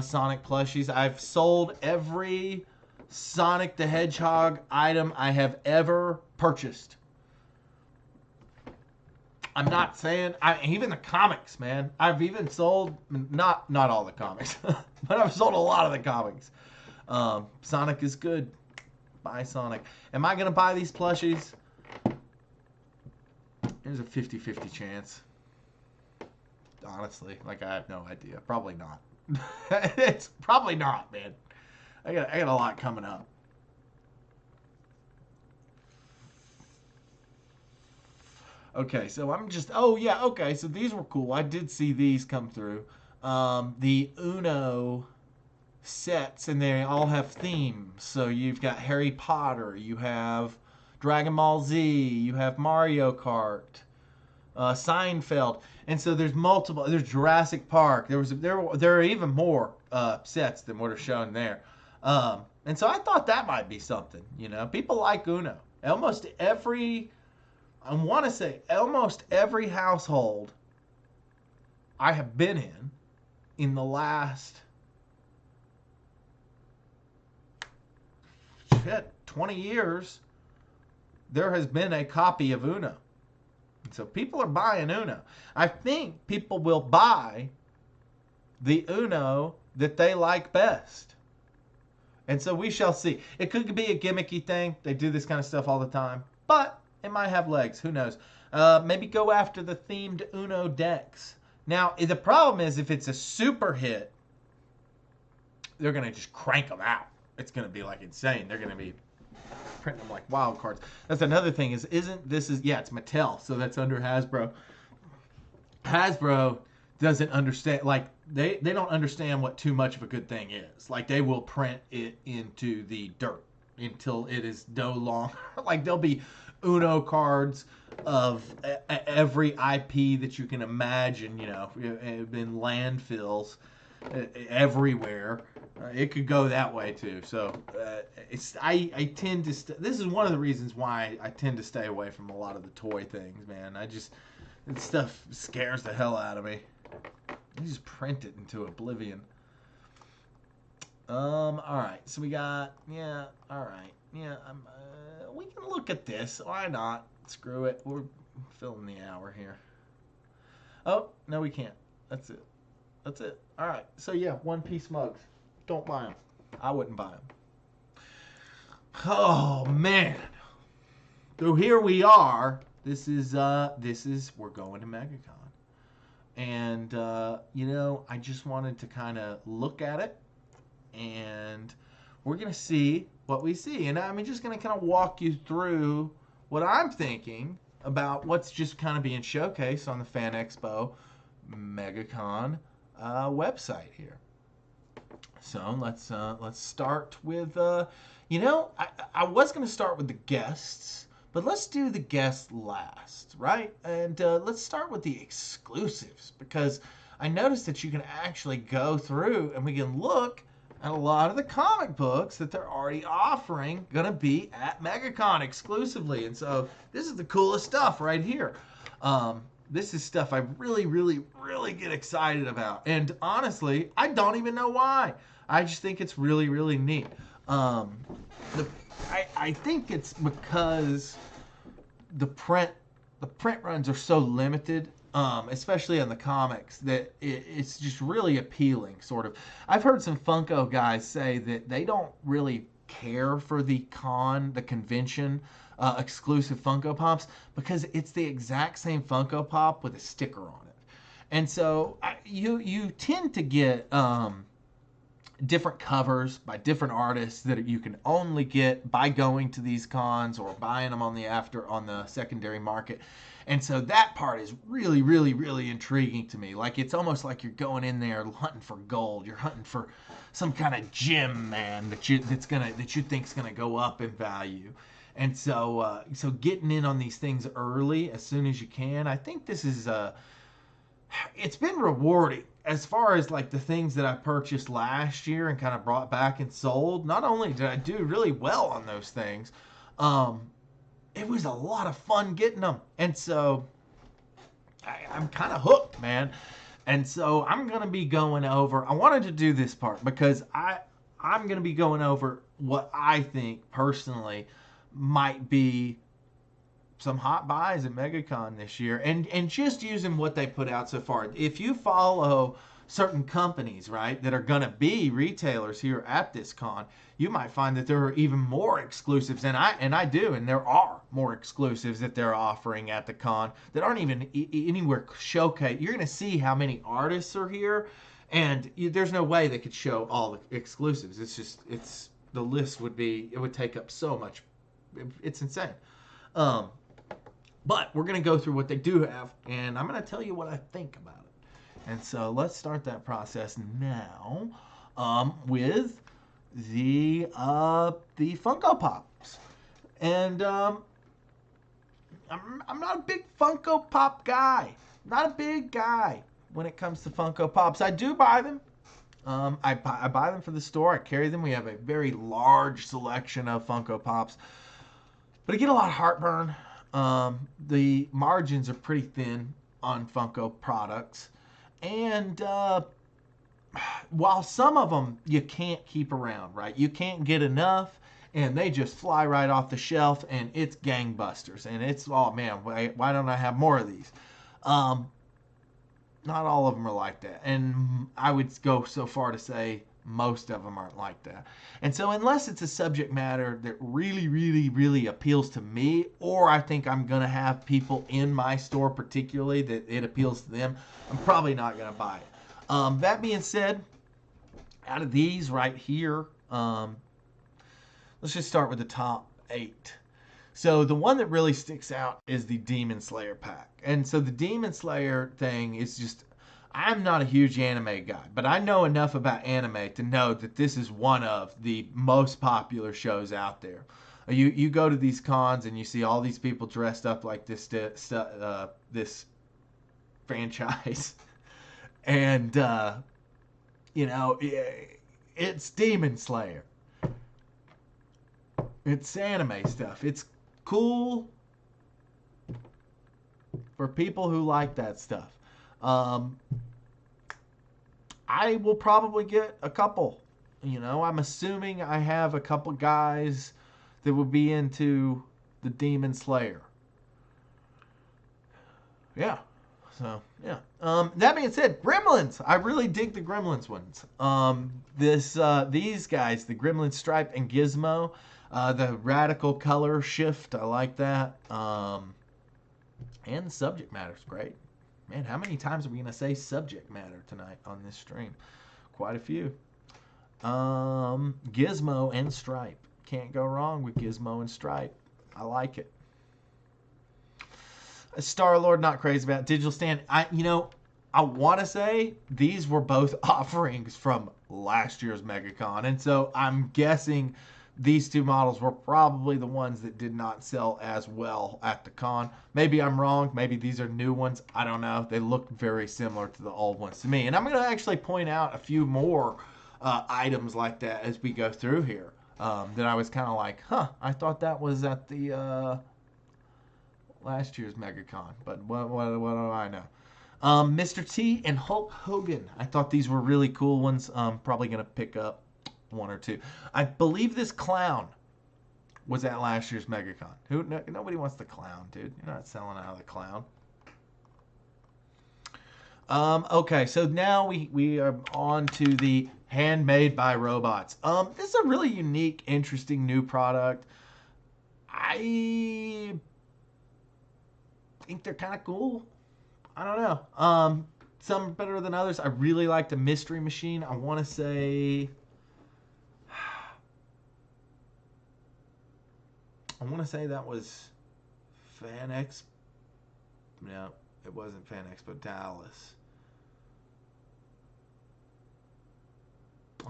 Sonic plushies. I've sold every Sonic the Hedgehog item I have ever purchased. I'm not saying even the comics, man. I've even sold not all the comics, but I've sold a lot of the comics. Sonic is good. Buy Sonic. Am I gonna buy these plushies? There's a 50-50 chance. Honestly, like I have no idea. Probably not. It's probably not, man. I got a lot coming up. Okay, so I'm just. Oh yeah, okay. So these were cool. I did see these come through. The Uno sets, and they all have themes. So you've got Harry Potter, you have Dragon Ball Z, you have Mario Kart, Seinfeld, and so there's multiple. There's Jurassic Park. There are even more sets than what are shown there. And so I thought that might be something. You know, people like Uno. Almost every household I have been in the last 20 years, there has been a copy of Uno. And so people are buying Uno. I think people will buy the Uno that they like best. And so we shall see. It could be a gimmicky thing. They do this kind of stuff all the time. But it might have legs. Who knows? Maybe go after the themed Uno decks. Now, the problem is if it's a super hit, they're going to just crank them out. It's going to be like insane. They're going to be printing them like wild cards. That's another thing it's Mattel, so that's under Hasbro. Hasbro doesn't understand, like, they don't understand what too much of a good thing is. Like, they will print it into the dirt until it is no longer, like, there'll be Uno cards of every IP that you can imagine, you know, in landfills everywhere. It could go that way too. So I tend to this is one of the reasons why I tend to stay away from a lot of the toy things, man. This stuff scares the hell out of me. You just print it into oblivion. All right. So we got all right. Yeah, we can look at this. Why not? Screw it. We're filling the hour here. Oh, no, we can't. That's it. All right. So, yeah, one-piece mugs. Don't buy them. I wouldn't buy them. Oh, man. So here we are. This is we're going to Megacon. And, I just wanted to kind of look at it. And we're going to see what we see. And I'm just going to kind of walk you through what I'm thinking about what's just kind of being showcased on the Fan Expo Megacon website here. So let's start with, I was going to start with the guests, but let's do the guests last, right? And let's start with the exclusives, because I noticed that you can actually go through and we can look and a lot of the comic books that they're already offering going to be at Megacon exclusively. And so this is the coolest stuff right here. This is stuff I really, really, really get excited about. And honestly, I don't even know why. I just think it's really, really neat. I think it's because the print runs are so limited. Especially on the comics, that it's just really appealing, sort of. I've heard some Funko guys say that they don't really care for the convention exclusive Funko Pops, because it's the exact same Funko Pop with a sticker on it. And so you tend to get different covers by different artists that you can only get by going to these cons or buying them on the secondary market. And so that part is really, really, really intriguing to me. Like, it's almost like you're going in there hunting for gold. You're hunting for some kind of gem, man, that you think's gonna go up in value. And so getting in on these things early as soon as you can, I think this is it's been rewarding as far as like the things that I purchased last year and kind of brought back and sold. Not only did I do really well on those things, um, it was a lot of fun getting them. And so I'm kind of hooked, man. And so I'm going to be going over, I wanted to do this part because I'm going to be going over what I think personally might be some hot buys at Megacon this year, and just using what they put out so far. If you follow certain companies, right, that are going to be retailers here at this con, you might find that there are even more exclusives, and I do, and there are more exclusives that they're offering at the con that aren't even anywhere showcased. You're going to see how many artists are here, and there's no way they could show all the exclusives. It's the list would take up so much. It's insane. But we're going to go through what they do have, and I'm going to tell you what I think about it. And so let's start that process now with the Funko Pops. And I'm not a big Funko Pop guy. Not a big guy when it comes to Funko Pops. I do buy them. I buy them for the store. I carry them. We have a very large selection of Funko Pops. But I get a lot of heartburn. The margins are pretty thin on Funko products. And while some of them you can't keep around, right? You can't get enough, and they just fly right off the shelf, and it's gangbusters. And it's, oh man, why don't I have more of these? Not all of them are like that. And I would go so far to say most of them aren't like that. And so unless it's a subject matter that really, really, really appeals to me, or I think I'm going to have people in my store particularly that it appeals to them, I'm probably not going to buy it. That being said, out of these right here, let's just start with the top 8. So the one that really sticks out is the Demon Slayer pack. And so the Demon Slayer thing is just, I'm not a huge anime guy, but I know enough about anime to know that this is one of the most popular shows out there. You go to these cons and you see all these people dressed up like this franchise, and it's Demon Slayer. It's anime stuff. It's cool for people who like that stuff. I will probably get a couple. I'm assuming I have a couple guys that will be into the Demon Slayer. Yeah. So, yeah. That being said, Gremlins. I really dig the Gremlins ones. These guys, the Gremlin Stripe and Gizmo, the radical color shift, I like that. And the subject matter's great. Man, how many times are we going to say subject matter tonight on this stream? Quite a few. Gizmo and Stripe. Can't go wrong with Gizmo and Stripe. I like it. Star-Lord, not crazy about. Digital Stand. I want to say these were both offerings from last year's Megacon. And so I'm guessing these two models were probably the ones that did not sell as well at the con. Maybe I'm wrong. Maybe these are new ones. I don't know. They look very similar to the old ones to me. And I'm going to actually point out a few more items like that as we go through here that I was kind of like, I thought that was at the last year's Megacon. But what do I know? Mr. T and Hulk Hogan. I thought these were really cool ones. Probably going to pick up one or two. I believe this clown was at last year's Megacon. Nobody wants the clown, dude. You're not selling out of the clown. Okay, so now we are on to the Handmade by Robots. This is a really unique, interesting new product. I think they're kind of cool. I don't know. Some better than others. I really like the Mystery Machine. I want to say that was Fan Expo. No, it wasn't Fan Expo Dallas.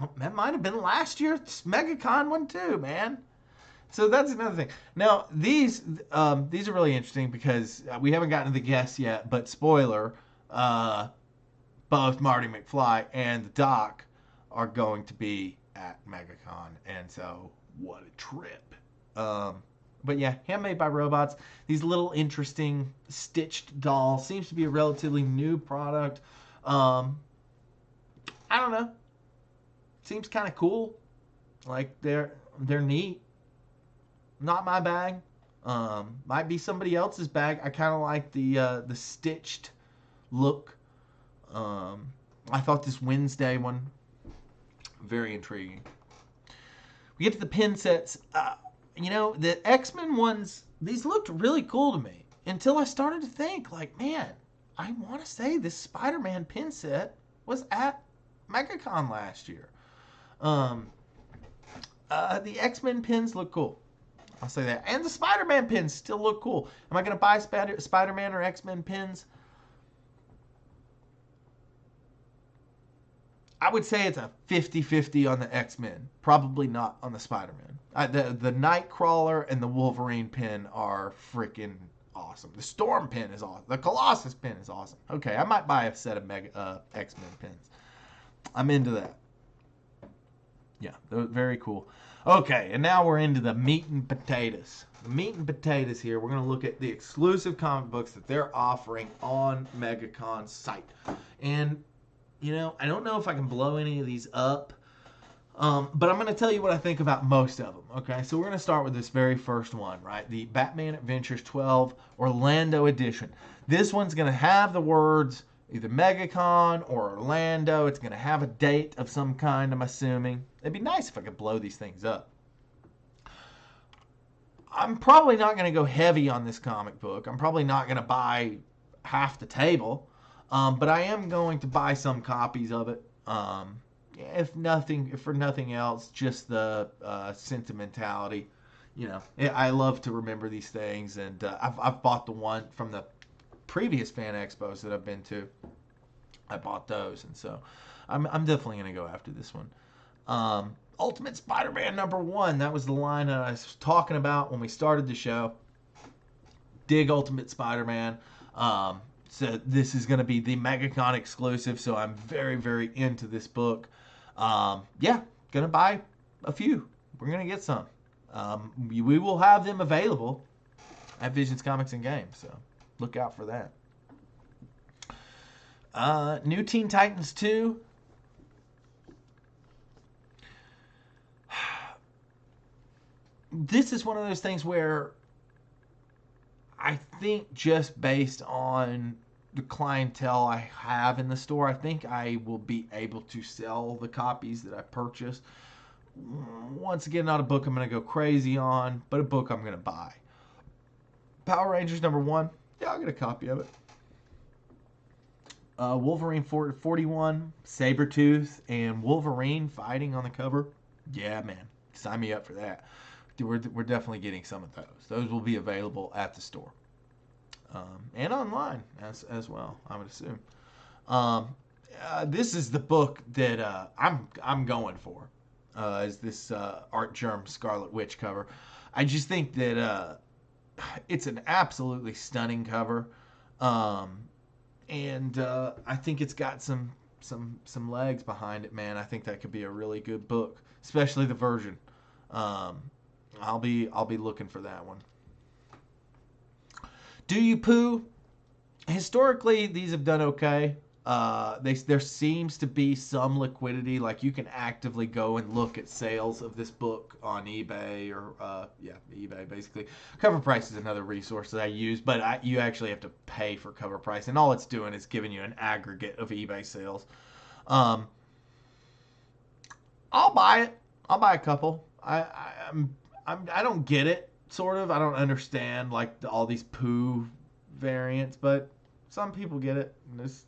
Oh, that might have been last year's Megacon one too, man. So that's another thing. Now these are really interesting because we haven't gotten to the guests yet, but spoiler, both Marty McFly and the Doc are going to be at MegaCon, and so what a trip. But yeah, handmade by robots. These little interesting stitched dolls seems to be a relatively new product. I don't know. Seems kind of cool. Like they're neat. Not my bag. Might be somebody else's bag. I kind of like the stitched look. I thought this Wednesday one very intriguing. We get to the pin sets. The X-Men ones, these looked really cool to me until I started to think, like, man, I want to say this Spider-Man pin set was at MegaCon last year. The X-Men pins look cool. I'll say that. And the Spider-Man pins still look cool. Am I going to buy Spider-Man or X-Men pins? I would say it's a 50-50 on the X-Men. Probably not on the Spider-Man. The Nightcrawler and the Wolverine pin are freaking awesome. The Storm pin is awesome. The Colossus pin is awesome. Okay, I might buy a set of X-Men pins. I'm into that. Yeah, they're very cool. Okay, and now we're into the meat and potatoes. The meat and potatoes here, we're going to look at the exclusive comic books that they're offering on MegaCon's site. And, I don't know if I can blow any of these up, but I'm going to tell you what I think about most of them. Okay, so we're going to start with this very first one, right? The Batman Adventures 12 Orlando Edition. This one's going to have the words either MegaCon or Orlando. It's going to have a date of some kind, I'm assuming. It'd be nice if I could blow these things up. I'm probably not going to go heavy on this comic book. I'm probably not going to buy half the table. But I am going to buy some copies of it. If for nothing else, just the sentimentality. I love to remember these things, and I've bought the one from the previous fan expos that I've been to. I bought those, and so I'm definitely going to go after this one. Ultimate Spider-Man #1. That was the line I was talking about when we started the show. Dig Ultimate Spider-Man. So this is going to be the MegaCon exclusive, so I'm very, very into this book. Going to buy a few. We're going to get some. We will have them available at Visions Comics and Games, so look out for that. New Teen Titans 2. This is one of those things where I think just based on the clientele I have in the store, I think I will be able to sell the copies that I purchased. Once again, not a book I'm going to go crazy on, but a book I'm going to buy. Power Rangers #1. Yeah, I'll get a copy of it. Wolverine 41, Sabretooth, and Wolverine fighting on the cover. Yeah, man. Sign me up for that. We're definitely getting some of those. Those will be available at the store. And online as well, I would assume. This is the book that I'm going for. Is this Art Germ Scarlet Witch cover. I just think that it's an absolutely stunning cover. And I think it's got some legs behind it, man. I think that could be a really good book, especially the version. I'll be looking for that one. Do You Poo? Historically, these have done okay. There seems to be some liquidity. Like, you can actively go and look at sales of this book on eBay or eBay basically. Cover Price is another resource that I use, but you actually have to pay for Cover Price, and all it's doing is giving you an aggregate of eBay sales. I'll buy it. I'll buy a couple. I don't get it, sort of. I don't understand like all these poo variants, but some people get it.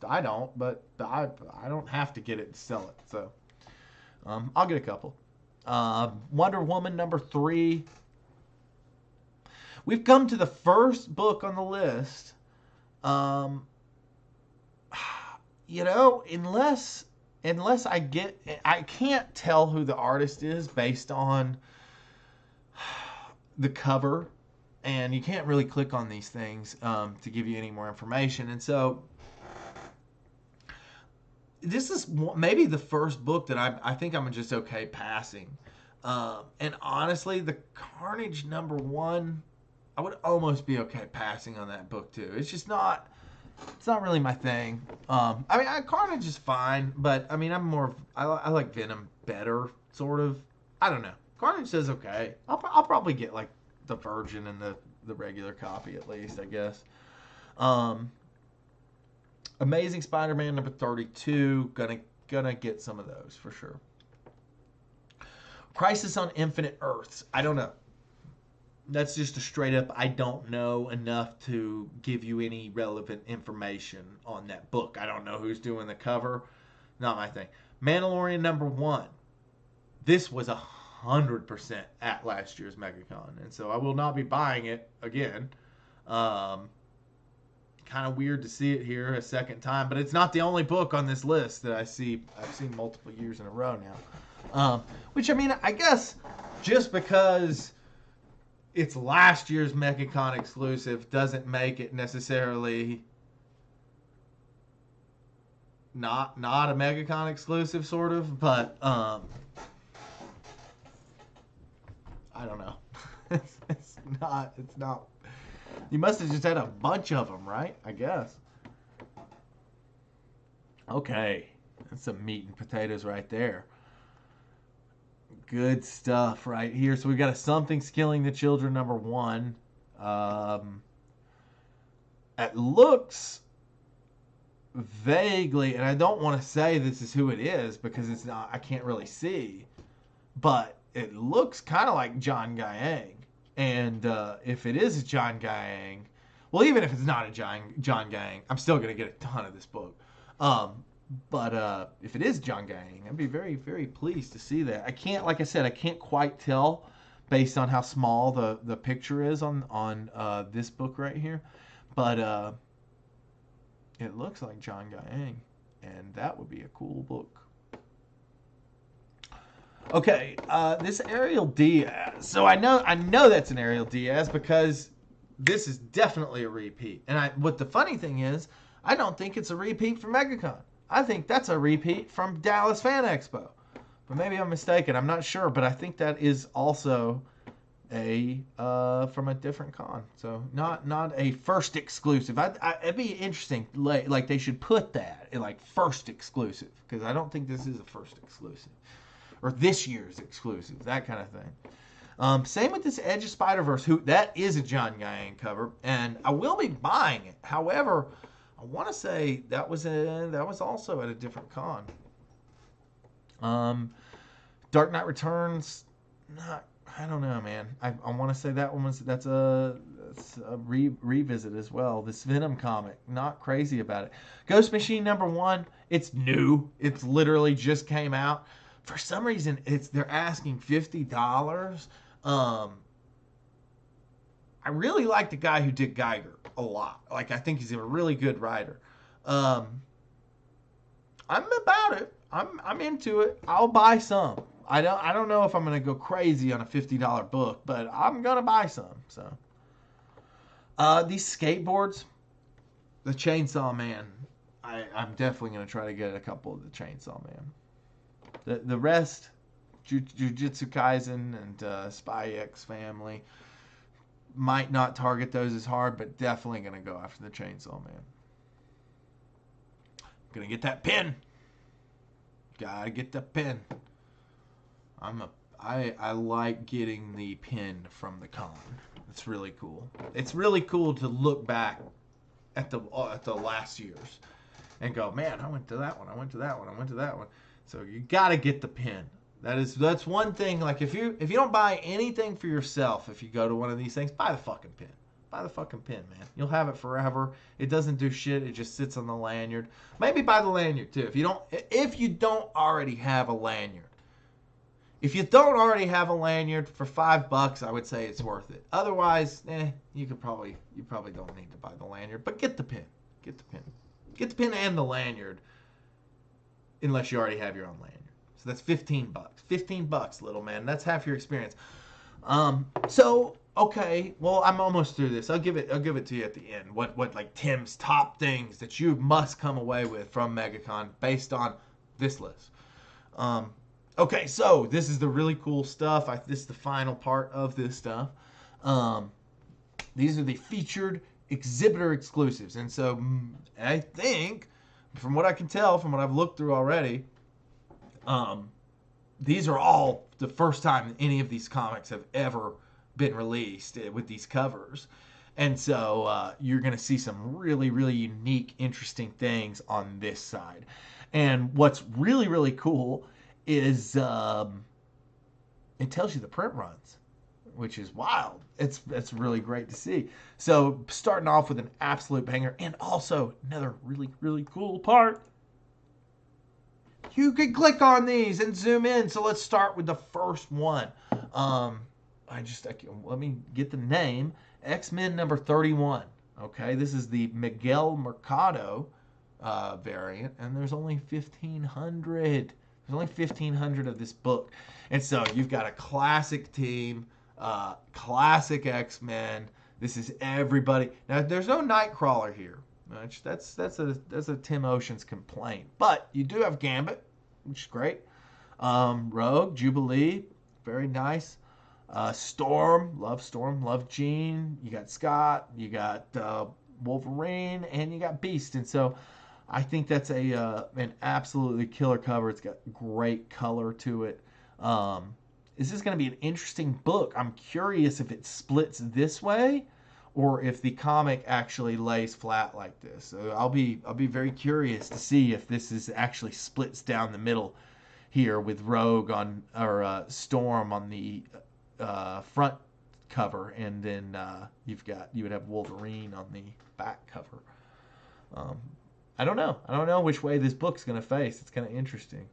I don't, but I don't have to get it to sell it. So I'll get a couple. Wonder Woman #3. We've come to the first book on the list. Unless I can't tell who the artist is based on the cover, and you can't really click on these things to give you any more information. And so this is maybe the first book that I think I'm just okay passing. And honestly, the Carnage #1, I would almost be okay passing on that book too. It's just not. It's not really my thing. I mean, Carnage is fine, but I mean, I like Venom better, sort of. I don't know. Carnage says okay. I'll probably get like the Virgin and the regular copy at least, I guess. Amazing Spider-Man #32. Gonna get some of those for sure. Crisis on Infinite Earths. I don't know. That's just a straight up, I don't know enough to give you any relevant information on that book. I don't know who's doing the cover. Not my thing. Mandalorian #1. This was 100% at last year's Megacon. And so I will not be buying it again. Kind of weird to see it here a second time. But it's not the only book on this list that I've seen multiple years in a row now. Which, I mean, I guess just because it's last year's Megacon exclusive doesn't make it necessarily not a Megacon exclusive, sort of, but I don't know. it's not. You must have just had a bunch of them, right? I guess. Okay, that's some meat and potatoes right there. Good stuff right here. So we've got a Something's Killing the Children #1. It looks vaguely, and I don't want to say this is who it is because it's not. I can't really see, but it looks kind of like John Guyang. And if it is John Guyang, well, even if it's not a John Guyang, I'm still gonna get a ton of this book. But if it is John Guyang, I'd be very, very pleased to see that. I can't, like I said, I can't quite tell based on how small the picture is on this book right here. But it looks like John Guyang, and that would be a cool book. Okay, this Ariel Diaz. So I know that's an Ariel Diaz because this is definitely a repeat. And what the funny thing is, I don't think it's a repeat from Megacon. I think that's a repeat from Dallas Fan Expo. But maybe I'm mistaken. I'm not sure. But I think that is also from a different con. So not a first exclusive. It'd be interesting. Like they should put that in like first exclusive. Because I don't think this is a first exclusive. Or this year's exclusive. That kind of thing. Same with this Edge of Spider-Verse. That is a John Guyang cover. And I will be buying it. However, I want to say that was also at a different con. Dark Knight Returns, I don't know, man. I want to say that's a revisit as well. This Venom comic, not crazy about it. Ghost Machine #1, it's new. It's literally just came out. For some reason, they're asking $50. I really like the guy who did Geiger a lot. Like, I think he's a really good writer. I'm about it. I'm into it. I'll buy some. I don't know if I'm gonna go crazy on a $50 book, but I'm gonna buy some. So these skateboards, the Chainsaw Man. I'm definitely gonna try to get a couple of the Chainsaw Man. The rest, Jujutsu Kaisen and Spy X Family. Might not target those as hard, but definitely going to go after the Chainsaw Man. Going to get that pin. Gotta get the pin. I like getting the pin from the con. It's really cool. It's really cool to look back at the last year's and go, man, I went to that one. I went to that one. I went to that one. So you got to get the pin. That's one thing. Like if you don't buy anything for yourself, if you go to one of these things, buy the fucking pin. Buy the fucking pin, man. You'll have it forever. It doesn't do shit. It just sits on the lanyard. Maybe buy the lanyard too. If you don't already have a lanyard. If you don't already have a lanyard for $5, I would say it's worth it. Otherwise, you probably don't need to buy the lanyard. But get the pin. Get the pin. Get the pin and the lanyard. Unless you already have your own lanyard. So that's $15. $15, little man. That's half your experience. So Okay, well, I'm almost through this. I'll give it to you at the end. What like Tim's top things that you must come away with from Megacon based on this list. Um, okay, so this is the really cool stuff. This is the final part of this stuff. Um, these are the featured exhibitor exclusives, and so I think, from what I can tell, from what I've looked through already, these are all the first time any of these comics have ever been released with these covers. And so you're going to see some really, really unique, interesting things on this side. And what's really, really cool is it tells you the print runs, which is wild. It's really great to see. So starting off with an absolute banger, and also another really, really cool part. You can click on these and zoom in. So let's start with the first one. Let me get the name. X-Men number 31. Okay, this is the Miguel Mercado variant, and there's only 1,500. There's only 1,500 of this book, and so you've got a classic team, classic X-Men. This is everybody. Now there's no Nightcrawler here. That's a Tim Ocean's complaint, but you do have Gambit, which is great. Rogue, Jubilee, very nice. Storm, love Jean. You got Scott, you got Wolverine, and you got Beast. And so I think that's an absolutely killer cover. It's got great color to it. This is going to be an interesting book. I'm curious if it splits this way or if the comic actually lays flat like this. So I'll be very curious to see if this is actually splits down the middle here with Rogue or Storm on the front cover, and then you would have Wolverine on the back cover. I don't know which way this book's gonna face. It's kind of interesting.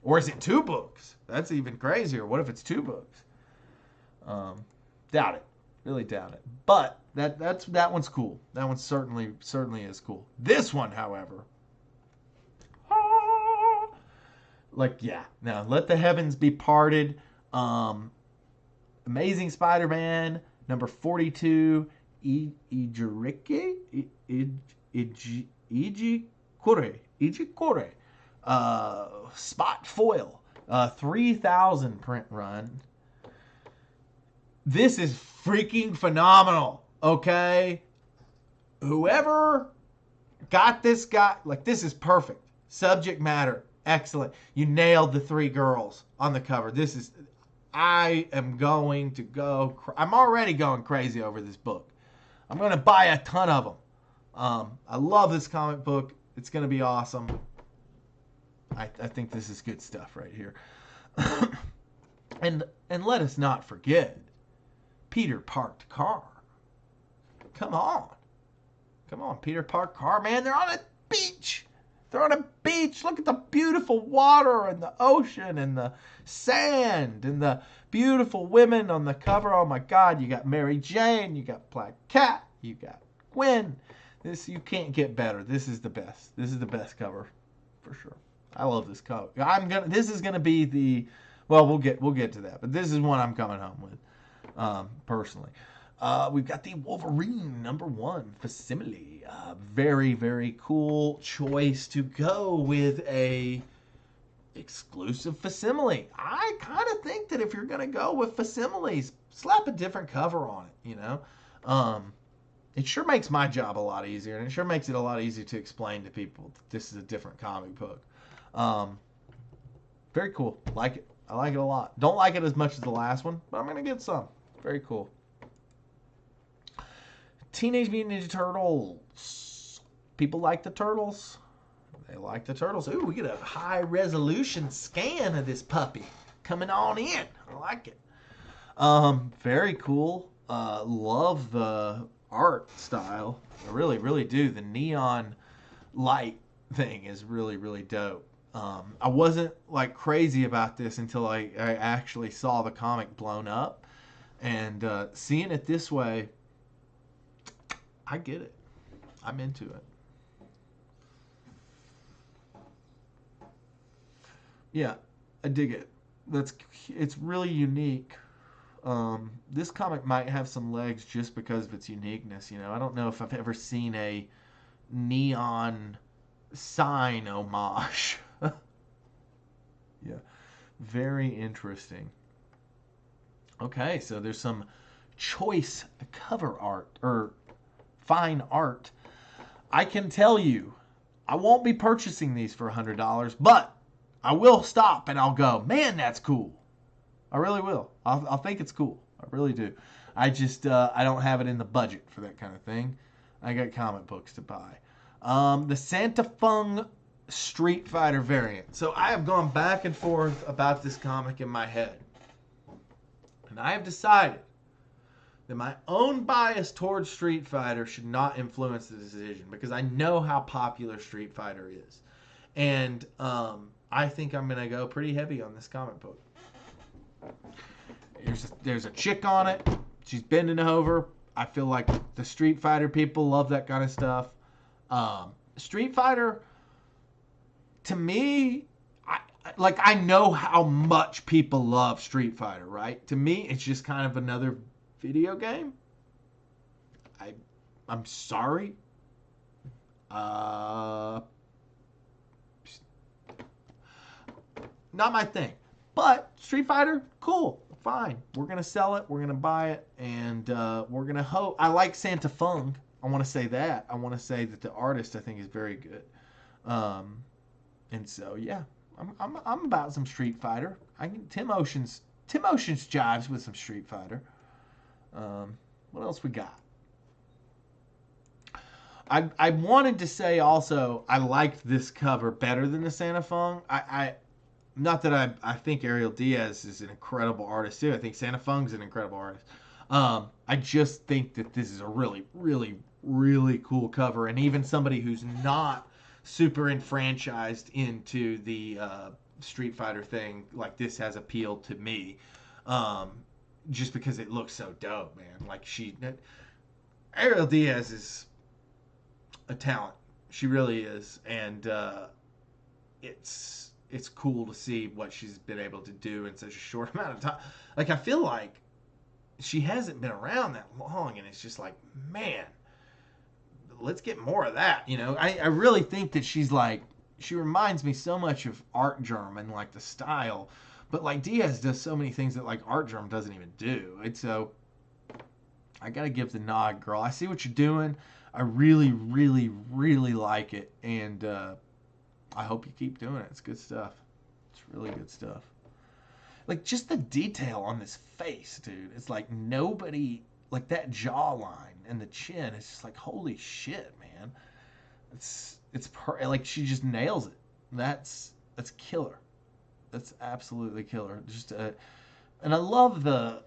Or is it two books? That's even crazier. What if it's two books? Doubt it. Really doubt it. But that one's cool. That one certainly is cool. This one, however, now let the heavens be parted. Amazing Spider-Man number 42, Ijikure, spot foil, 3,000 print run. This is freaking phenomenal. Okay, whoever got this guy, this is perfect. Subject matter, excellent. You nailed the three girls on the cover. I am going to go. I'm already going crazy over this book. I'm going to buy a ton of them. I love this comic book. It's going to be awesome. I think this is good stuff right here. and let us not forget, Peter parked car. Come on, Peter parked car, man. They're on a beach. They're on a beach. Look at the beautiful water and the ocean and the sand and the beautiful women on the cover. Oh my God, you got Mary Jane, you got Black Cat, you got Gwen. You can't get better. This is the best. This is the best cover for sure. I love this cover. This is gonna be the, well, we'll get to that, but this is one I'm coming home with, personally. We've got the Wolverine number 1 facsimile. Very, very cool choice to go with a exclusive facsimile. I kind of think that if you're going to go with facsimiles, slap a different cover on it, It sure makes my job a lot easier, and it sure makes it a lot easier to explain to people that this is a different comic book. Very cool. Like it. I like it a lot. Don't like it as much as the last one, but I'm going to get some. Very cool. Teenage Mutant Ninja Turtles. People like the turtles. They like the turtles. Ooh, we get a high resolution scan of this puppy coming on in. I like it. Very cool. Love the art style. I really, really do. The neon light thing is really, really dope. I wasn't crazy about this until I actually saw the comic blown up, and seeing it this way, I get it. I'm into it. Yeah, I dig it. It's really unique. This comic might have some legs just because of its uniqueness. You know, I don't know if I've ever seen a neon sign homage. Yeah, very interesting. Okay, so there's some choice cover art or fine art. I can tell you, I won't be purchasing these for $100, but I will stop and I'll go, man, that's cool. I really will. I'll think it's cool. I really do. I just I don't have it in the budget for that kind of thing. I got comic books to buy. The Santa Fung Street Fighter variant. So I have gone back and forth about this comic in my head. And I have decided that my own bias towards Street Fighter should not influence the decision because I know how popular Street Fighter is. And I think I'm going to go pretty heavy on this comic book. There's a chick on it. She's bending over. I feel like the Street Fighter people love that kind of stuff. Street Fighter, to me, I know how much people love Street Fighter, right? To me, it's just kind of another video game. I'm sorry. Not my thing. But Street Fighter, cool, fine. We're gonna sell it. We're gonna buy it, and we're gonna hope. I like Santa Fung. I want to say that. I want to say that the artist I think is very good. And so yeah, I'm about some Street Fighter. Tim Ocean's jives with some Street Fighter. What else we got? I wanted to say also I liked this cover better than the Santa Fung. Not that I think Ariel Diaz is an incredible artist too. I think Santa Fung's an incredible artist. I just think that this is a really, really, really cool cover, and even somebody who's not super enfranchised into the Street Fighter thing, like this has appealed to me, just because it looks so dope, man. Like Ariel Diaz is a talent. She really is, and it's cool to see what she's been able to do in such a short amount of time. Like, I feel like she hasn't been around that long, and it's just like, man, let's get more of that, you know? I really think that she reminds me so much of Art Germ and, like, the style, but, like, Diaz does so many things that, like, Art Germ doesn't even do. And so, I gotta give the nod, girl. I see what you're doing. I really, really, really like it, and I hope you keep doing it. It's good stuff. It's really good stuff. Like, just the detail on this face, dude. It's like nobody, like that jawline and the chin. It's just like, holy shit, man. Like, she just nails it. That's killer. That's absolutely killer. And I love Art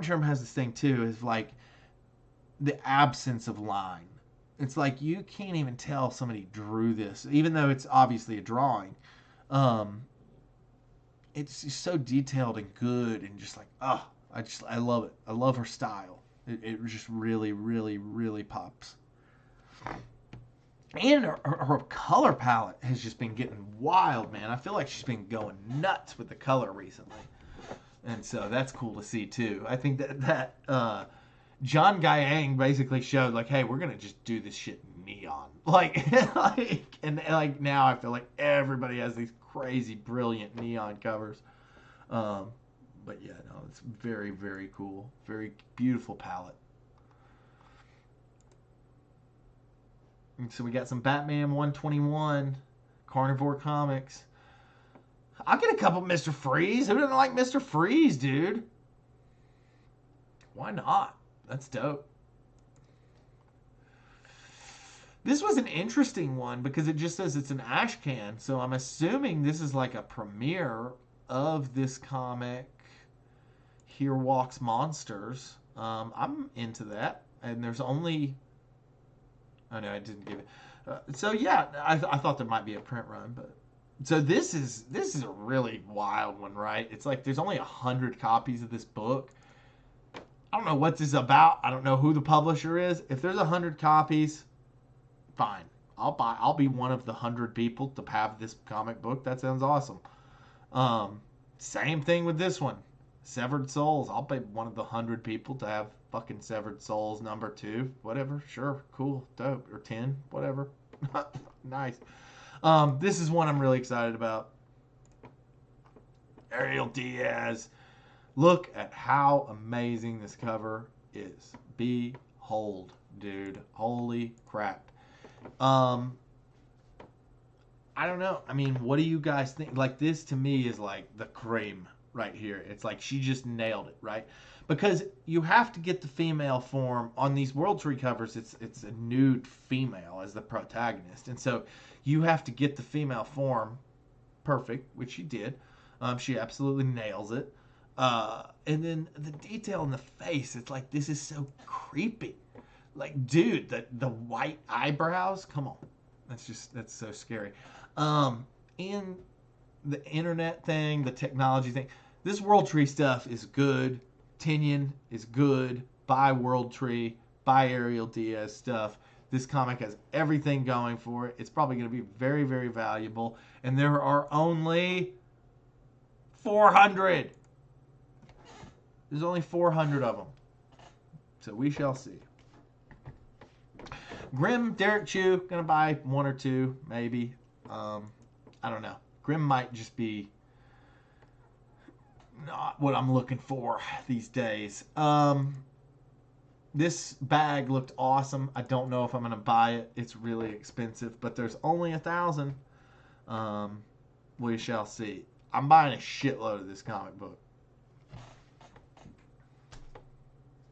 Germ has this thing too, is like the absence of line. It's like you can't even tell somebody drew this, even though it's obviously a drawing. It's just so detailed and good, and just like, I love it. I love her style. It just really, really, really pops. And her color palette has just been getting wild, man. I feel like she's been going nuts with the color recently, and so that's cool to see too. I think that John Guyang basically showed, like, hey, we're gonna just do this shit neon, and now I feel like everybody has these crazy, brilliant neon covers. But yeah, no, it's very, very cool, very beautiful palette. And so we got some Batman 121, Carnivore Comics. I'll get a couple Mr. Freeze. Who doesn't like Mr. Freeze, dude? Why not? That's dope. This was an interesting one because it just says it's an ash can. So I'm assuming this is like a premiere of this comic, Here Walks Monsters. I'm into that. And there's only... Oh, no, I didn't give it. So, yeah, I thought there might be a print run. But so this is a really wild one, right? It's like there's only 100 copies of this book. I don't know what this is about. I don't know who the publisher is. If there's 100 copies, fine. I'll be one of the 100 people to have this comic book. That sounds awesome. Same thing with this one. Severed Souls. I'll pay one of the 100 people to have fucking Severed Souls #2. Whatever. Sure. Cool. Dope. Or 10. Whatever. Nice. This is one I'm really excited about. Ariel Diaz. Look at how amazing this cover is. Behold, dude. Holy crap. I don't know. I mean, what do you guys think? Like, this to me is like the cream right here. It's like she just nailed it, right? Because you have to get the female form on these World Tree covers. It's a nude female as the protagonist, and so you have to get the female form perfect, which she did. She absolutely nails it. And then the detail in the face, it's like, this is so creepy. Like, dude, the white eyebrows, come on. That's so scary. And the internet thing, the technology thing, this World Tree stuff is good. Tinian is good. Buy World Tree, buy Ariel Diaz stuff. This comic has everything going for it. It's probably going to be very, very valuable. And there are only 400. There's only 400 of them. So we shall see. Grimm, Derek Chew, gonna buy one or two, maybe. I don't know. Grimm might just be not what I'm looking for these days. This bag looked awesome. I don't know if I'm gonna buy it. It's really expensive, but there's only 1,000. We shall see. I'm buying a shitload of this comic book.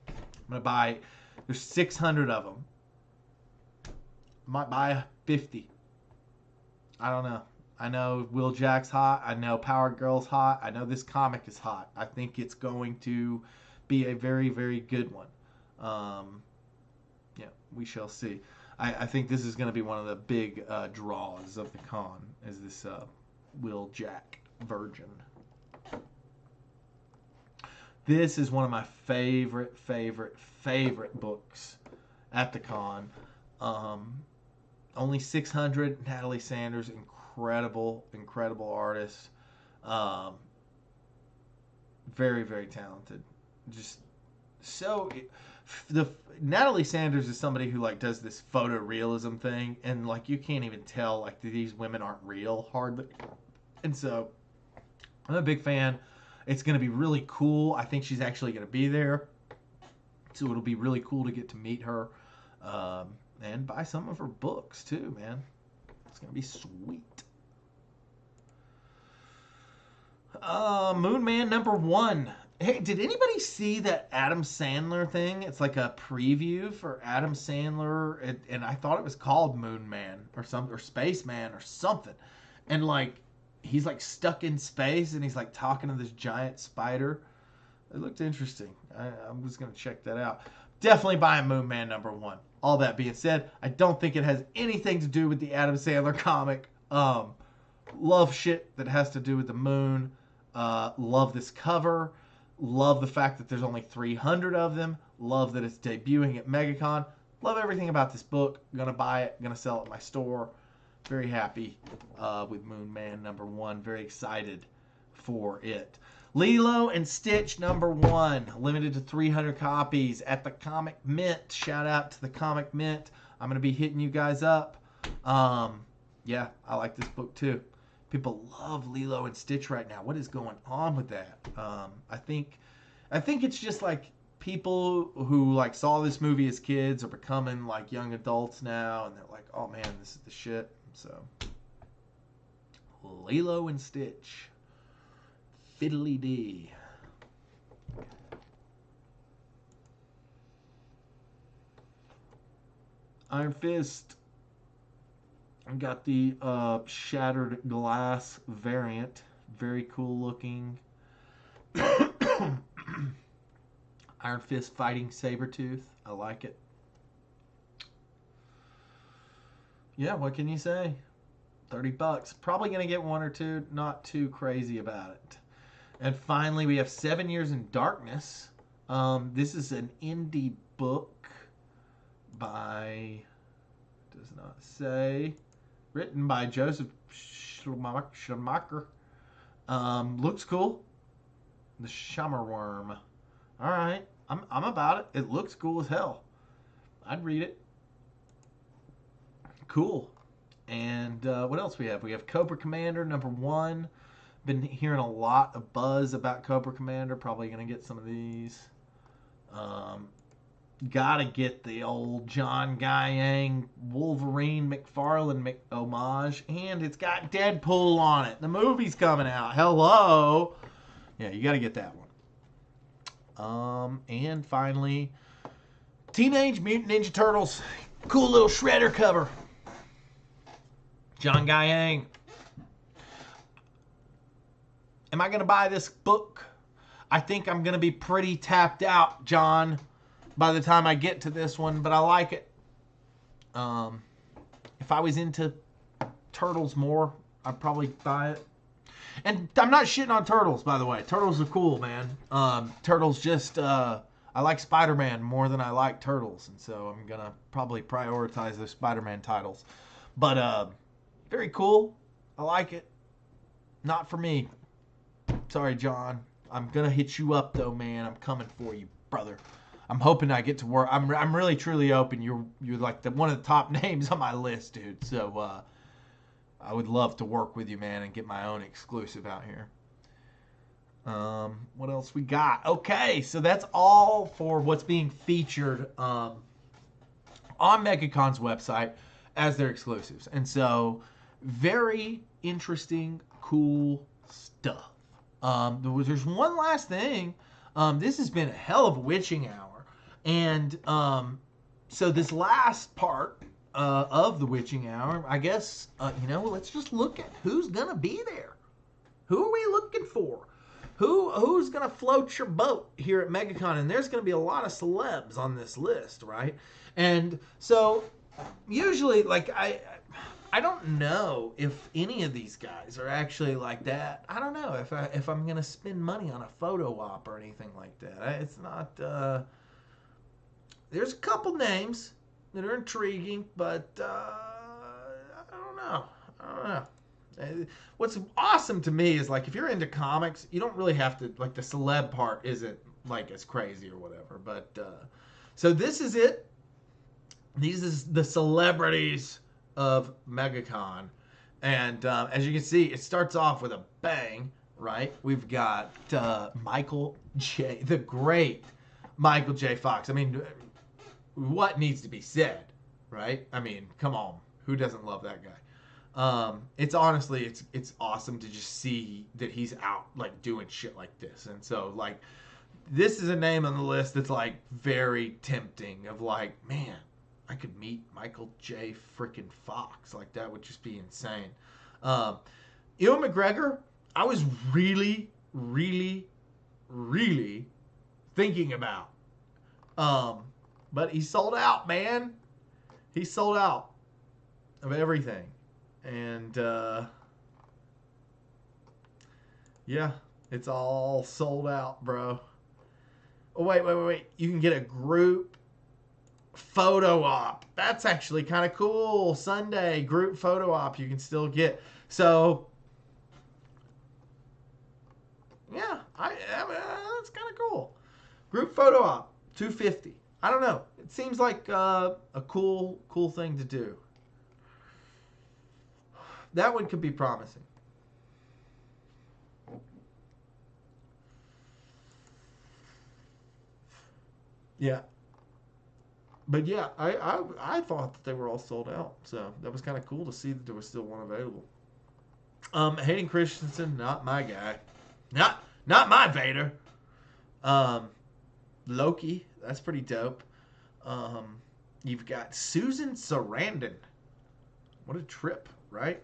I'm gonna buy. There's 600 of them. Might buy 50. I don't know. I know Will Jack's hot. I know Power Girl's hot. I know this comic is hot. I think it's going to be a very, very good one. Yeah, we shall see. I think this is going to be one of the big draws of the con, is this Will Jack Virgin. This is one of my favorite books at the con. Only 600. Natalie Sanders, incredible artist. Very, very talented. Just so Natalie Sanders is somebody who like does this photorealism thing, and like you can't even tell like these women aren't real hardly. And so I'm a big fan. It's going to be really cool. I think she's actually going to be there, so it'll be really cool to get to meet her. And buy some of her books too, man. It's gonna be sweet. Moon Man #1. Hey, did anybody see that Adam Sandler thing? It's like a preview for Adam Sandler, and I thought it was called Moon Man or something, or Space Man or something. And like, he's like stuck in space, and he's like talking to this giant spider. It looked interesting. I'm just gonna check that out. Definitely buying Moon Man #1. All that being said, I don't think it has anything to do with the Adam Sandler comic. Love shit that has to do with the moon. Love this cover. Love the fact that there's only 300 of them. Love that it's debuting at Megacon. Love everything about this book. Gonna buy it. Gonna sell it at my store. Very happy with Moon Man #1. Very excited for it. Lilo and Stitch #1, limited to 300 copies at the Comic Mint. Shout out to the Comic Mint. I'm gonna be hitting you guys up. Yeah, I like this book too. People love Lilo and Stitch right now. What is going on with that? I think it's just like people who like saw this movie as kids are becoming like young adults now, and they're like, oh man, this is the shit. So Lilo and Stitch. Fiddly dee. Iron Fist. I got the shattered glass variant. Very cool looking. Iron Fist fighting Sabretooth. I like it. Yeah, what can you say? $30. Probably going to get one or two. Not too crazy about it. And finally, we have 7 Years in Darkness. This is an indie book by, does not say, written by Joseph Schumacher. Looks cool. The Shimmerworm. All right, I'm about it. It looks cool as hell. I'd read it. Cool. And what else we have? We have Cobra Commander #1. Been hearing a lot of buzz about Cobra Commander. Probably gonna get some of these. Gotta get the old John Guy Wolverine McFarlane homage, and it's got Deadpool on it. The movie's coming out. Hello. Yeah, you gotta get that one. And finally, Teenage Mutant Ninja Turtles. Cool little Shredder cover. John Guy. Am I going to buy this book? I think I'm going to be pretty tapped out, John, by the time I get to this one, but I like it. If I was into Turtles more, I'd probably buy it. And I'm not shitting on Turtles, by the way. Turtles are cool, man. Turtles just... I like Spider-Man more than I like Turtles, and so I'm going to probably prioritize those Spider-Man titles. But very cool. I like it. Not for me. Sorry, John. I'm going to hit you up, though, man. I'm coming for you, brother. I'm hoping I get to work. I'm really, truly hoping you're like one of the top names on my list, dude. So I would love to work with you, man, and get my own exclusive out here. What else we got? Okay, so that's all for what's being featured on Megacon's website as their exclusives. And so, very interesting, cool stuff. There's one last thing. This has been a hell of a witching hour. And so this last part of the witching hour, I guess, let's just look at who's going to be there. Who are we looking for? Who's going to float your boat here at Megacon? And there's going to be a lot of celebs on this list, right? And so usually, like, I don't know if any of these guys are actually like that. I don't know if I'm going to spend money on a photo op or anything like that. It's not... there's a couple names that are intriguing, but I don't know. What's awesome to me is, like, if you're into comics, you don't really have to, like, the celeb part isn't, like, as crazy or whatever. But, so this is it. These is the celebrities of Megacon. And as you can see, it starts off with a bang, right? We've got Michael J. The great Michael J. Fox. I mean, what needs to be said, right? I mean, come on. Who doesn't love that guy? It's honestly, it's awesome to just see that he's out, like, doing shit like this. And so, like, this is a name on the list that's, like, very tempting of, like, man, I could meet Michael J. freaking Fox. Like, that would just be insane. Ewan McGregor, I was really, really, really thinking about. But he sold out, man. He sold out of everything. And, yeah, it's all sold out, bro. Oh, wait. You can get a group photo op. That's actually kind of cool. Sunday, group photo op you can still get. So, yeah, that's kind of cool. Group photo op, $250. I don't know. It seems like a cool thing to do. That one could be promising. Yeah. But yeah, I thought that they were all sold out. So that was kind of cool to see that there was still one available. Hayden Christensen, not my guy. Not my Vader. Loki, that's pretty dope. You've got Susan Sarandon. What a trip, right?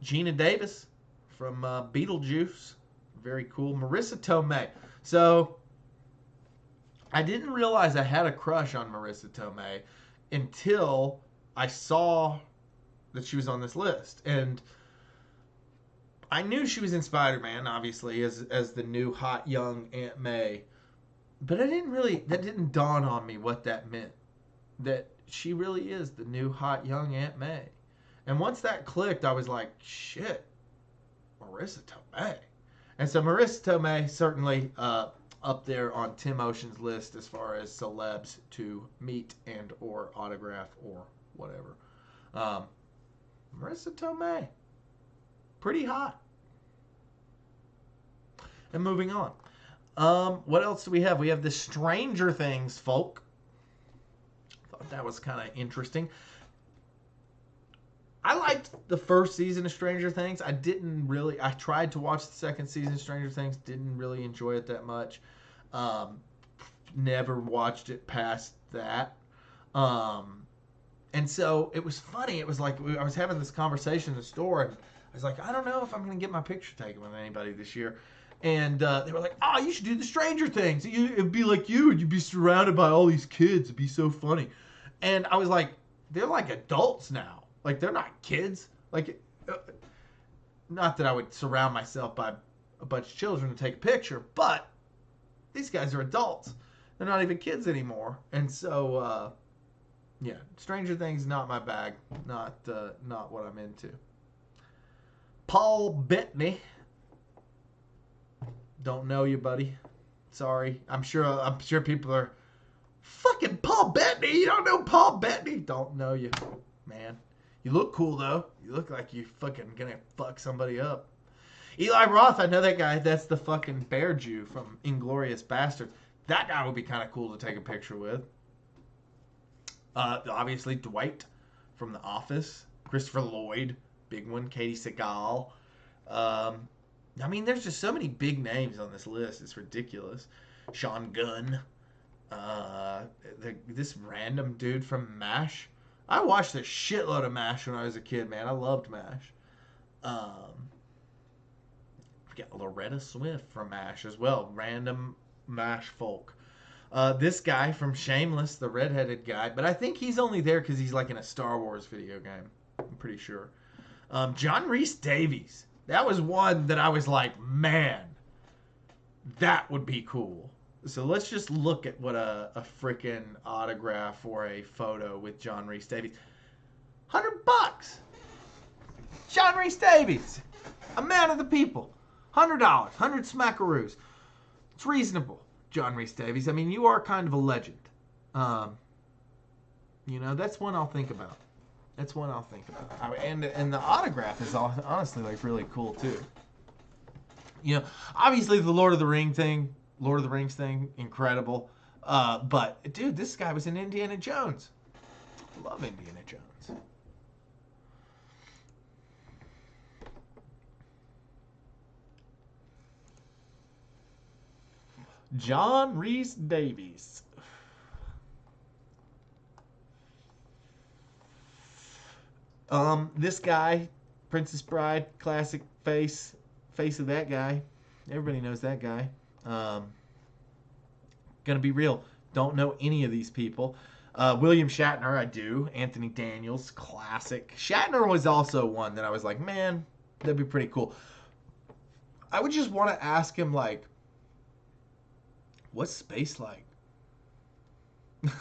Gina Davis from Beetlejuice. Very cool. Marissa Tomei. So, I didn't realize I had a crush on Marissa Tomei until I saw that she was on this list. And I knew she was in Spider-Man, obviously, as the new hot young Aunt May. But that didn't dawn on me what that meant. That she really is the new hot young Aunt May. And once that clicked, I was like, shit, Marissa Tomei. And so Marissa Tomei certainly up there on Tim Ocean's list as far as celebs to meet and or autograph or whatever. Marissa Tomei, pretty hot. And moving on. What else do we have? We have the Stranger Things folk. Thought that was kind of interesting. I liked the first season of Stranger Things. I tried to watch the second season of Stranger Things. Didn't really enjoy it that much. Never watched it past that. And so it was funny. It was like I was having this conversation in the store, and I was like, I don't know if I'm going to get my picture taken with anybody this year. And they were like, oh, you should do the Stranger Things. It'd be like you, and you'd be surrounded by all these kids. It'd be so funny. And I was like, they're like adults now. Like, they're not kids. Like, not that I would surround myself by a bunch of children to take a picture, but these guys are adults. They're not even kids anymore. And so, yeah, Stranger Things, not my bag. Not what I'm into. Paul Bettany. Don't know you, buddy. Sorry. I'm sure people are, fucking Paul Bettany. You don't know Paul Bettany. Don't know you, man. You look cool, though. You look like you fucking gonna fuck somebody up. Eli Roth, I know that guy. That's the fucking bear Jew from Inglourious Basterds. That guy would be kind of cool to take a picture with. Obviously, Dwight from The Office. Christopher Lloyd, big one. Katie Seagal. I mean, there's just so many big names on this list. It's ridiculous. Sean Gunn. This random dude from MASH. I watched a shitload of MASH when I was a kid, man. I loved MASH. We got Loretta Swift from MASH as well. Random MASH folk. This guy from Shameless, the redheaded guy. But I think he's only there because he's like in a Star Wars video game. I'm pretty sure. John Rhys Davies. That was one that I was like, man, that would be cool. So let's just look at what a freaking autograph or a photo with John Rhys Davies. $100. John Rhys Davies, a man of the people. $100, 100 smackaroos. It's reasonable, John Rhys Davies. I mean, you are kind of a legend. That's one I'll think about. And the autograph is honestly like really cool too. Obviously the Lord of the Rings thing, incredible. But dude, this guy was in Indiana Jones. I love Indiana Jones. John Rhys Davies. This guy, Princess Bride, classic face of that guy. Everybody knows that guy. Gonna be real. Don't know any of these people. William Shatner, I do. Anthony Daniels, classic. Shatner was also one that I was like, man, that'd be pretty cool. I would just want to ask him, like, what's space like?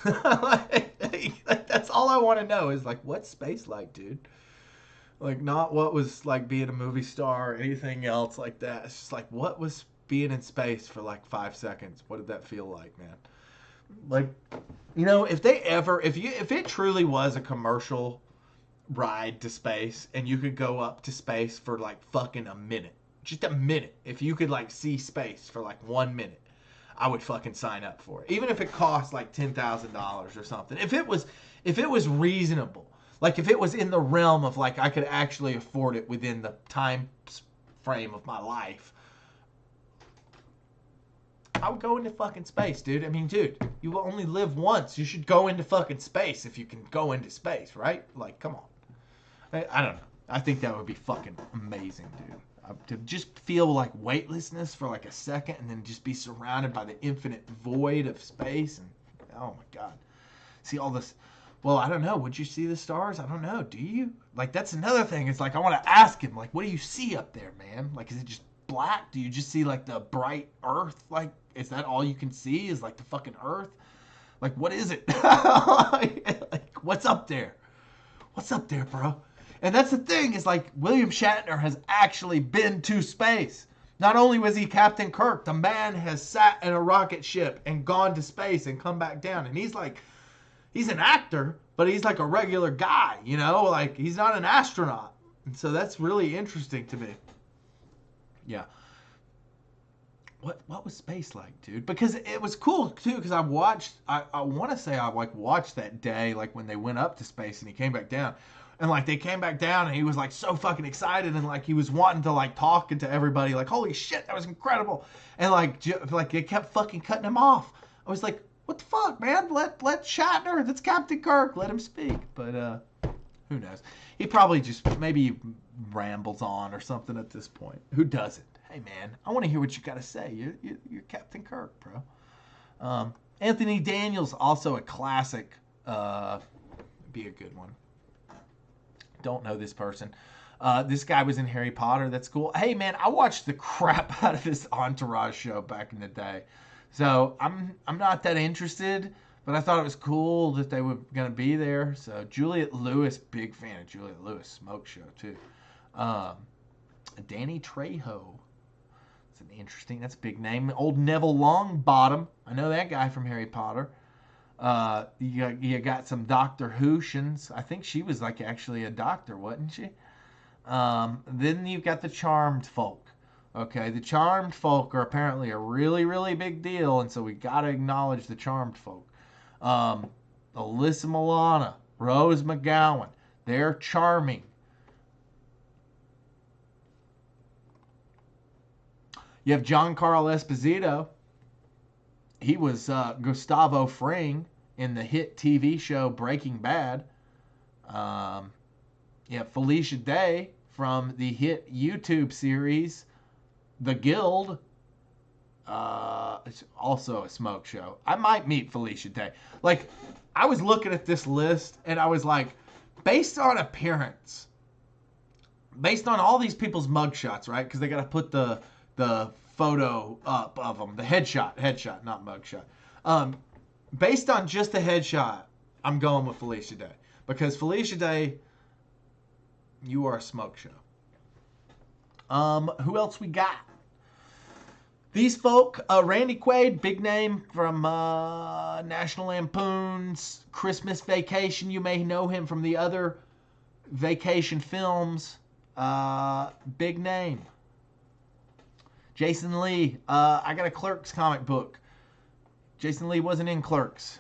like, that's all I want to know is, like, what's space like, dude? Like, not what was like being a movie star or anything else like that. It's just like, what was being in space for like 5 seconds? What did that feel like, man? Like, if it truly was a commercial ride to space and you could go up to space for like fucking a minute, just a minute, if you could like see space for like 1 minute, I would fucking sign up for it. Even if it cost like $10,000 or something. If it was reasonable, like if it was in the realm of like I could actually afford it within the time frame of my life, I would go into fucking space, dude. I mean, dude, you will only live once. You should go into fucking space if you can go into space, right? Like, come on. I don't know. I think that would be fucking amazing, dude. To just feel like weightlessness for like a second and then just be surrounded by the infinite void of space. And oh my God. See all this. Well, I don't know. Would you see the stars? I don't know. Do you? Like, that's another thing. It's like, I want to ask him, like, what do you see up there, man? Like, is it just black? Do you just see like the bright earth? Like, is that all you can see is like the fucking earth? Like, what is it? Like, what's up there? What's up there, bro? And that's the thing is like William Shatner has actually been to space. Not only was he Captain Kirk, the man has sat in a rocket ship and gone to space and come back down. And he's an actor, but he's like a regular guy, you know? Like, he's not an astronaut. And so that's really interesting to me. Yeah. What was space like, dude? Because it was cool too. Because I want to say I like watched that day, like when they went up to space and he came back down, and like they came back down and he was like so fucking excited and like he was wanting to like talking to everybody, like holy shit, that was incredible, and like they kept fucking cutting him off. I was like, what the fuck, man? Let Shatner, that's Captain Kirk, let him speak. But who knows? He probably just maybe rambles on or something at this point. Who doesn't? Hey man, I want to hear what you got to say. You're Captain Kirk, bro. Anthony Daniels, also a classic. Be a good one. Don't know this person. This guy was in Harry Potter. That's cool. Hey man, I watched the crap out of this Entourage show back in the day. So I'm not that interested, but I thought it was cool that they were gonna be there. So Juliette Lewis, big fan of Juliette Lewis, Smoke Show too. Danny Trejo. That's a big name. Old Neville Longbottom. I know that guy from Harry Potter. You got some Doctor Who'shins. I think she was like actually a doctor, wasn't she? Then you've got the Charmed folk. Okay, the Charmed folk are apparently a really, really big deal, and so we got to acknowledge the Charmed folk. Alyssa Milano, Rose McGowan, they're charming. You have Giancarlo Esposito. He was Gustavo Fring in the hit TV show Breaking Bad. You have Felicia Day from the hit YouTube series The Guild. It's also a Smoke Show. I might meet Felicia Day. Like, I was looking at this list and I was like, based on appearance, based on all these people's mugshots, right? Because they got to put the photo up of them, the headshot, not mugshot. Based on just the headshot, I'm going with Felicia Day, because Felicia Day, you are a Smoke Show. Who else we got? These folk, Randy Quaid, big name from National Lampoon's Christmas Vacation. You may know him from the other vacation films. Big name. Jason Lee. I got a Clerks comic book. Jason Lee wasn't in Clerks.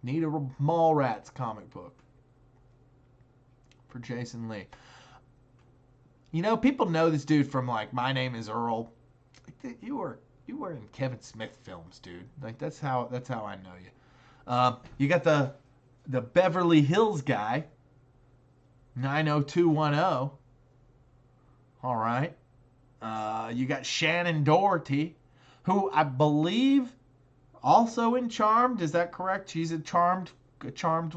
Need a Mallrats comic book for Jason Lee. You know, people know this dude from like My Name Is Earl. You were in Kevin Smith films, dude. Like that's how I know you. You got the Beverly Hills guy. 90210. All right. You got Shannon Doherty, who I believe also in Charmed. Is that correct? She's a charmed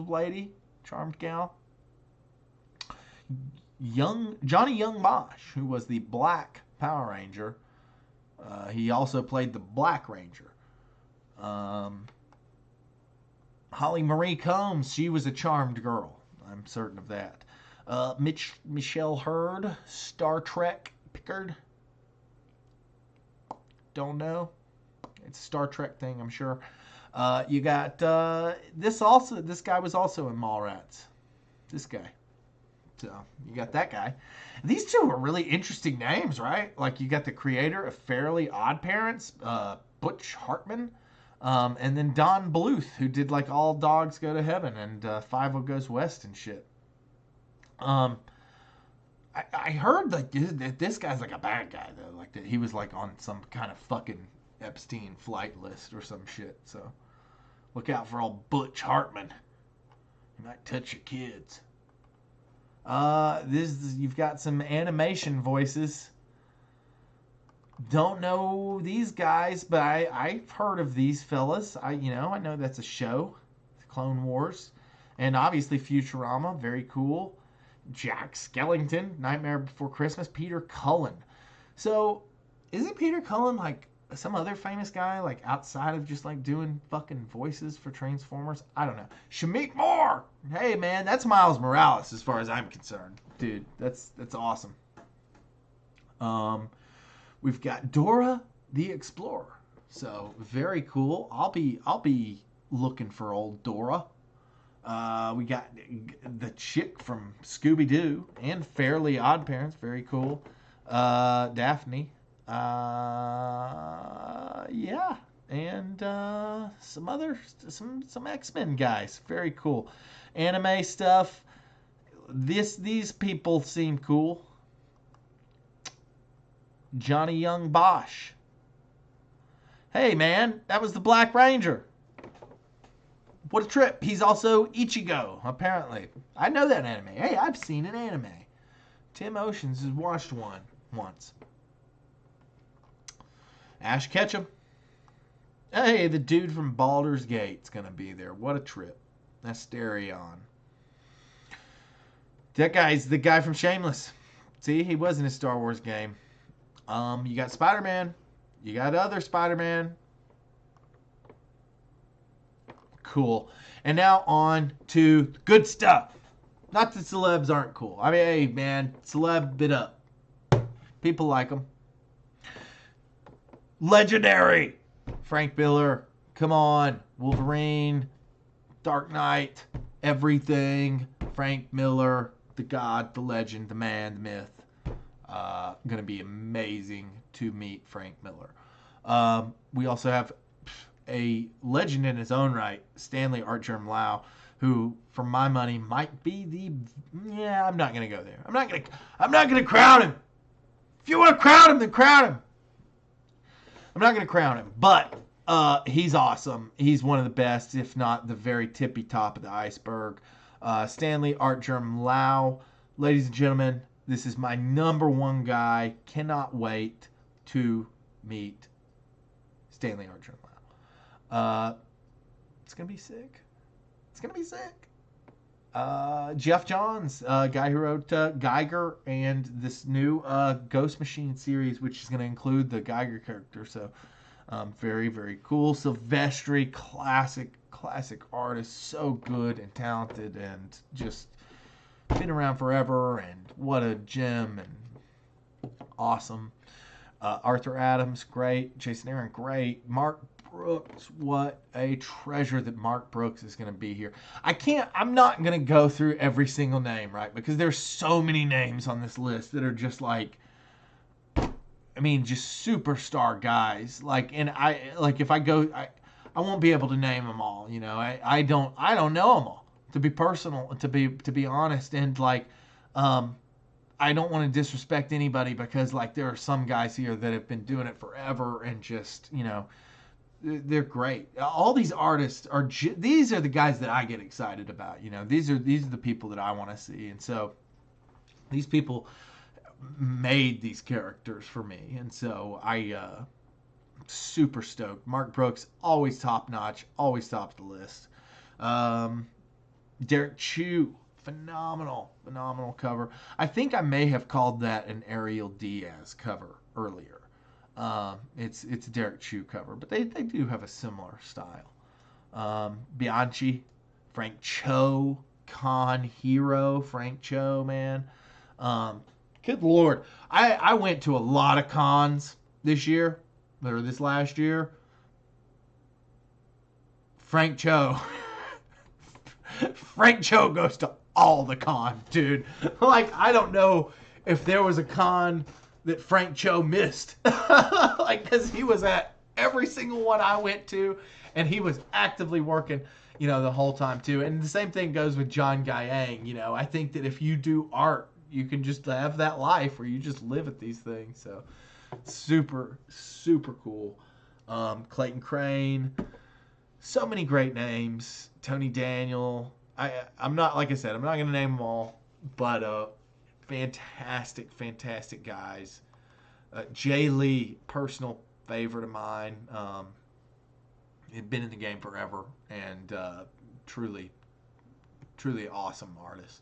lady, charmed gal. Johnny Young Bosch, who was the Black Power Ranger. He also played the Black Ranger. Holly Marie Combs, she was a charmed girl. I'm certain of that. Michelle Hurd, Star Trek Pickard. Don't know. It's a Star Trek thing, I'm sure. You got this guy was also in Mallrats. This guy. So you got that guy. These two are really interesting names, right? Like you got the creator of Fairly Odd Parents, Butch Hartman, and then Don Bluth, who did like All Dogs Go to Heaven and Five Goes West and shit. I heard like this guy's like a bad guy though, like that he was like on some kind of fucking Epstein flight list or some shit. So look out for old Butch Hartman. He might touch your kids. You've got some animation voices. Don't know these guys, but I've heard of these fellas. I know that's a show, Clone Wars, and obviously Futurama, very cool. Jack Skellington, Nightmare Before Christmas, Peter Cullen. So, isn't Peter Cullen like some other famous guy, like outside of just like doing fucking voices for Transformers? I don't know. Shamik Moore! Hey man, that's Miles Morales as far as I'm concerned. Dude, that's awesome. We've got Dora the Explorer. So very cool. I'll be looking for old Dora. We got the chick from Scooby Doo and Fairly Odd Parents. Very cool. Daphne. Yeah, and some X-Men guys. Very cool. Anime stuff. These people seem cool. Johnny Young Bosch. Hey man, that was the Black Ranger. What a trip. He's also Ichigo, apparently. I know that anime. Hey, I've seen an anime. Tim Oceans has watched one once. Ash Ketchum. Hey, the dude from Baldur's Gate's going to be there. What a trip. Asterion. That guy's the guy from Shameless. See, he was in a Star Wars game. You got Spider-Man. You got other Spider-Man. Cool. And now on to good stuff. Not that celebs aren't cool. I mean, hey, man, celeb bit up. People like them. Legendary. Frank Miller. Come on. Wolverine. Dark Knight. Everything. Frank Miller. The god, the legend, the man, the myth. Going to be amazing to meet Frank Miller. We also have a legend in his own right, Stanley Artgerm Lau, who, for my money, might be I'm not going to go there. I'm not going to crown him. If you want to crown him, then crown him. I'm not going to crown him, but he's awesome. He's one of the best, if not the very tippy top of the iceberg. Stanley Artgerm Lau. Ladies and gentlemen, this is my number one guy. Cannot wait to meet Stanley Artgerm Lau. It's going to be sick. It's going to be sick. Jeff Johns, guy who wrote Geiger and this new Ghost Machine series, which is going to include the Geiger character. So very, very cool. Silvestri, classic artist. So good and talented and just been around forever. And what a gem and awesome. Arthur Adams, great. Jason Aaron, great. Mark Brooks, what a treasure that Mark Brooks is going to be here. I'm not going to go through every single name, right? Because there's so many names on this list that are just like, just superstar guys. If I go, I won't be able to name them all. I don't know them all, to be personal, to be honest. And I don't want to disrespect anybody because there are some guys here that have been doing it forever and just, they're great. All these artists these are the guys that I get excited about. These are the people that I want to see. And so these people made these characters for me. And so super stoked. Mark Brooks, always top notch, always top of the list. Derek Chu, phenomenal cover. I think I may have called that an Ariel Diaz cover earlier. It's a Derek Chu cover, but they do have a similar style. Bianchi, Frank Cho, Con Hero, Frank Cho, man. Good Lord. I went to a lot of cons this last year. Frank Cho. Frank Cho goes to all the cons, dude. I don't know if there was a con that Frank Cho missed. Because he was at every single one I went to, and he was actively working, the whole time too. And the same thing goes with John Guyang. I think that if you do art, you can just have that life where you just live at these things. So super, super cool. Clayton Crane. So many great names. Tony Daniel. I'm not, like I said, I'm not going to name them all, but fantastic guys. Jay Lee, personal favorite of mine. Had been in the game forever and truly awesome artist.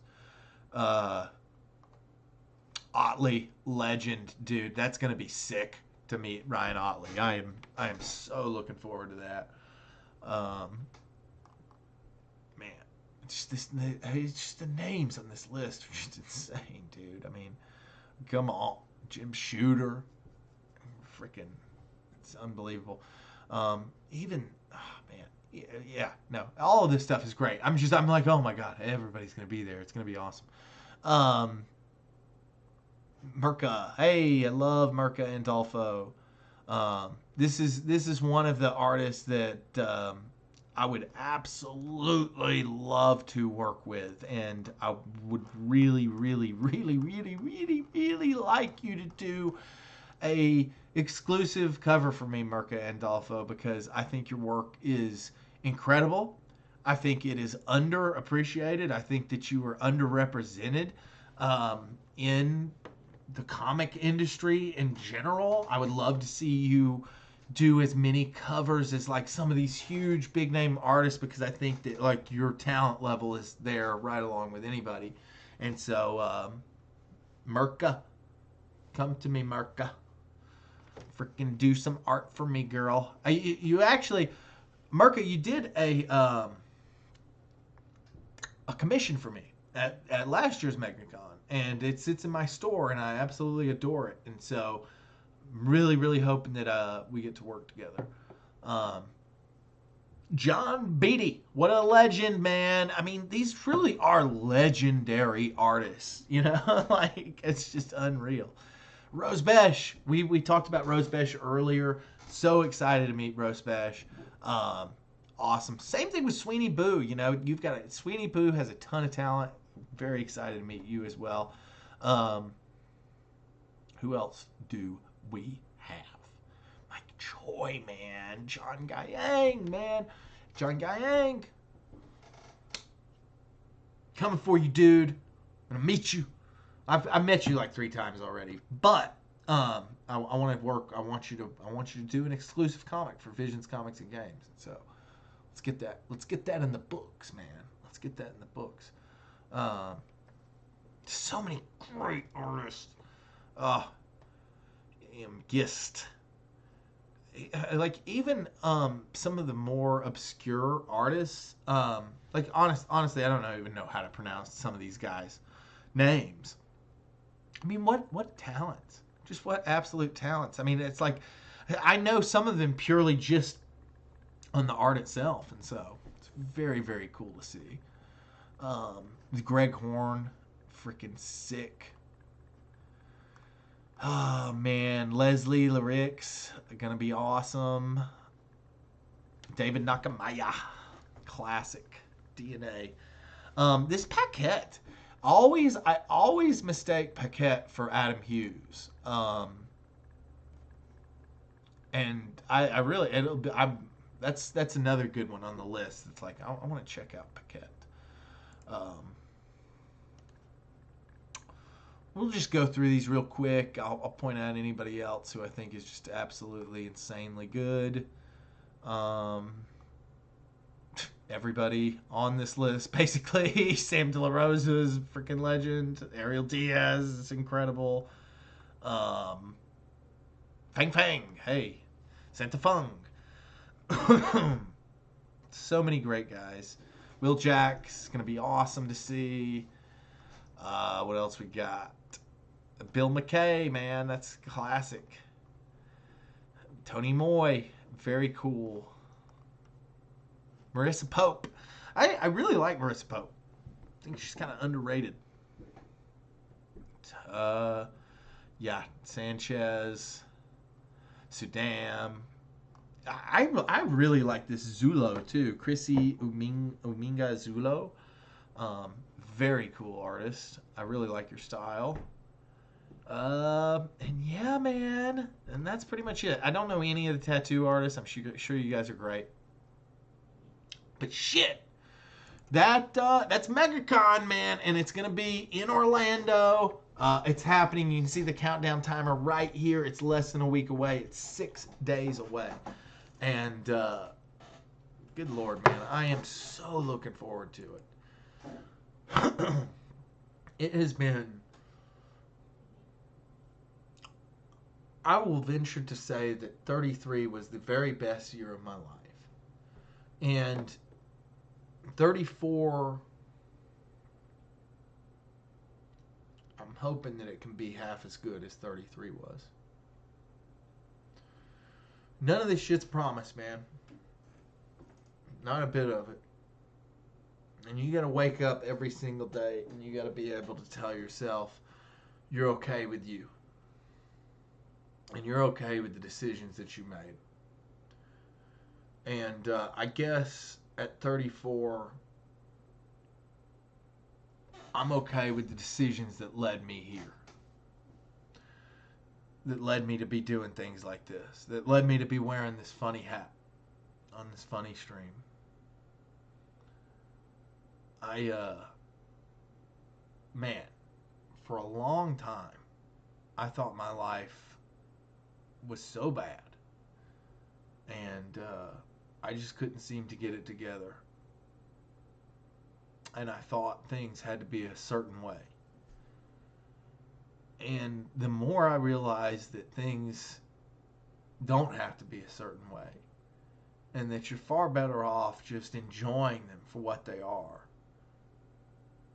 Otley, legend, dude. That's going to be sick to meet Ryan Otley. I am so looking forward to that. Man, it's just the names on this list are just insane, dude. Come on. Jim Shooter, freaking, it's unbelievable. Even, oh man, yeah, no, all of this stuff is great. I'm like, oh my god, everybody's gonna be there. It's gonna be awesome. Merca, hey, I love Merca and Dolfo. This is one of the artists that I would absolutely love to work with, and I would really, really, really, really, really, really like you to do a exclusive cover for me, Merca and Dolfo, because I think your work is incredible. I think it is underappreciated. I think that you are underrepresented in the comic industry in general. I would love to see you do as many covers as like some of these huge big name artists, because I think that like your talent level is there right along with anybody. And so Merca, come to me, Merca. Freaking do some art for me, girl. You actually, Merca, you did a commission for me at last year's Megacon, and it sits in my store, and I absolutely adore it. And so, I'm really, really hoping that we get to work together. John Beatty, what a legend, man! I mean, these really are legendary artists. You know, like it's just unreal. Rose Besh, we talked about Rose Besh earlier. So excited to meet Rose Besh. Awesome. Same thing with Sweeney Boo. You know, Sweeney Boo has a ton of talent. Very excited to meet you as well. Who else do we have? Mike Choi, man. John Guyang, man. John Guyang. Coming for you, dude. I'm gonna meet you. I've met you like 3 times already, but I want to work. I want you to do an exclusive comic for Visions Comics and Games. So let's get that. Let's get that in the books, man. Let's get that in the books. So many great artists. Gist. Like even some of the more obscure artists. Like honestly, I don't even know how to pronounce some of these guys' names. I mean, what talents? Just what absolute talents. I mean, it's like, I know some of them purely just on the art itself, and so it's very, very cool to see. Greg Horn, freaking sick. Oh man, Leslie Lyrics, gonna be awesome. David Nakamaya, classic DNA. This Paquette. I always mistake Paquette for Adam Hughes. And I really, that's another good one on the list. It's like, I want to check out Paquette. We'll just go through these real quick. I'll point out anybody else who I think is just absolutely insanely good. Everybody on this list, basically. Sam De La Rosa's freaking legend. Ariel Diaz is incredible. Fang Fang, hey. Santa Fung. So many great guys. Will Jack's going to be awesome to see. What else we got? Bill McKay, man, that's classic. Tony Moy, very cool. Marissa Pope. I really like Marissa Pope. I think she's kind of underrated. Yeah, Sanchez, Sudam. I really like this Zulo too. Chrissy Uminga Zulo. Very cool artist. I really like your style. And yeah, man. And that's pretty much it. I don't know any of the tattoo artists. I'm sure you guys are great. But shit, that's Megacon, man, and it's gonna be in Orlando. It's happening. You can see the countdown timer right here. It's less than a week away. It's 6 days away, and good Lord, man, I am so looking forward to it. It has been. I will venture to say that 33 was the very best year of my life, and 34, I'm hoping that it can be half as good as 33 was. None of this shit's promised, man. Not a bit of it. And you got to wake up every single day and you got to be able to tell yourself you're okay with you. And you're okay with the decisions that you made. And I guess at 34, I'm okay with the decisions that led me here. That led me to be doing things like this. That led me to be wearing this funny hat on this funny stream. Man, for a long time, I thought my life was so bad. And I just couldn't seem to get it together. And I thought things had to be a certain way. And the more I realized that things don't have to be a certain way, and that you're far better off just enjoying them for what they are,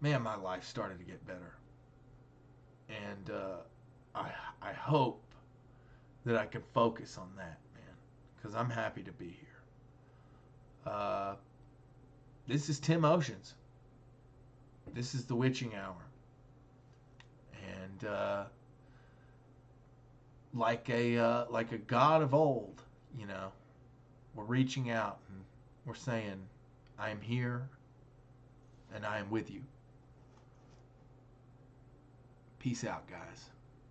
man, my life started to get better. And I hope that I can focus on that, man, because I'm happy to be here. This is Tim Oceans. This is the Witching Hour. And like a god of old, you know, we're reaching out and we're saying, I am here and I am with you. Peace out, guys.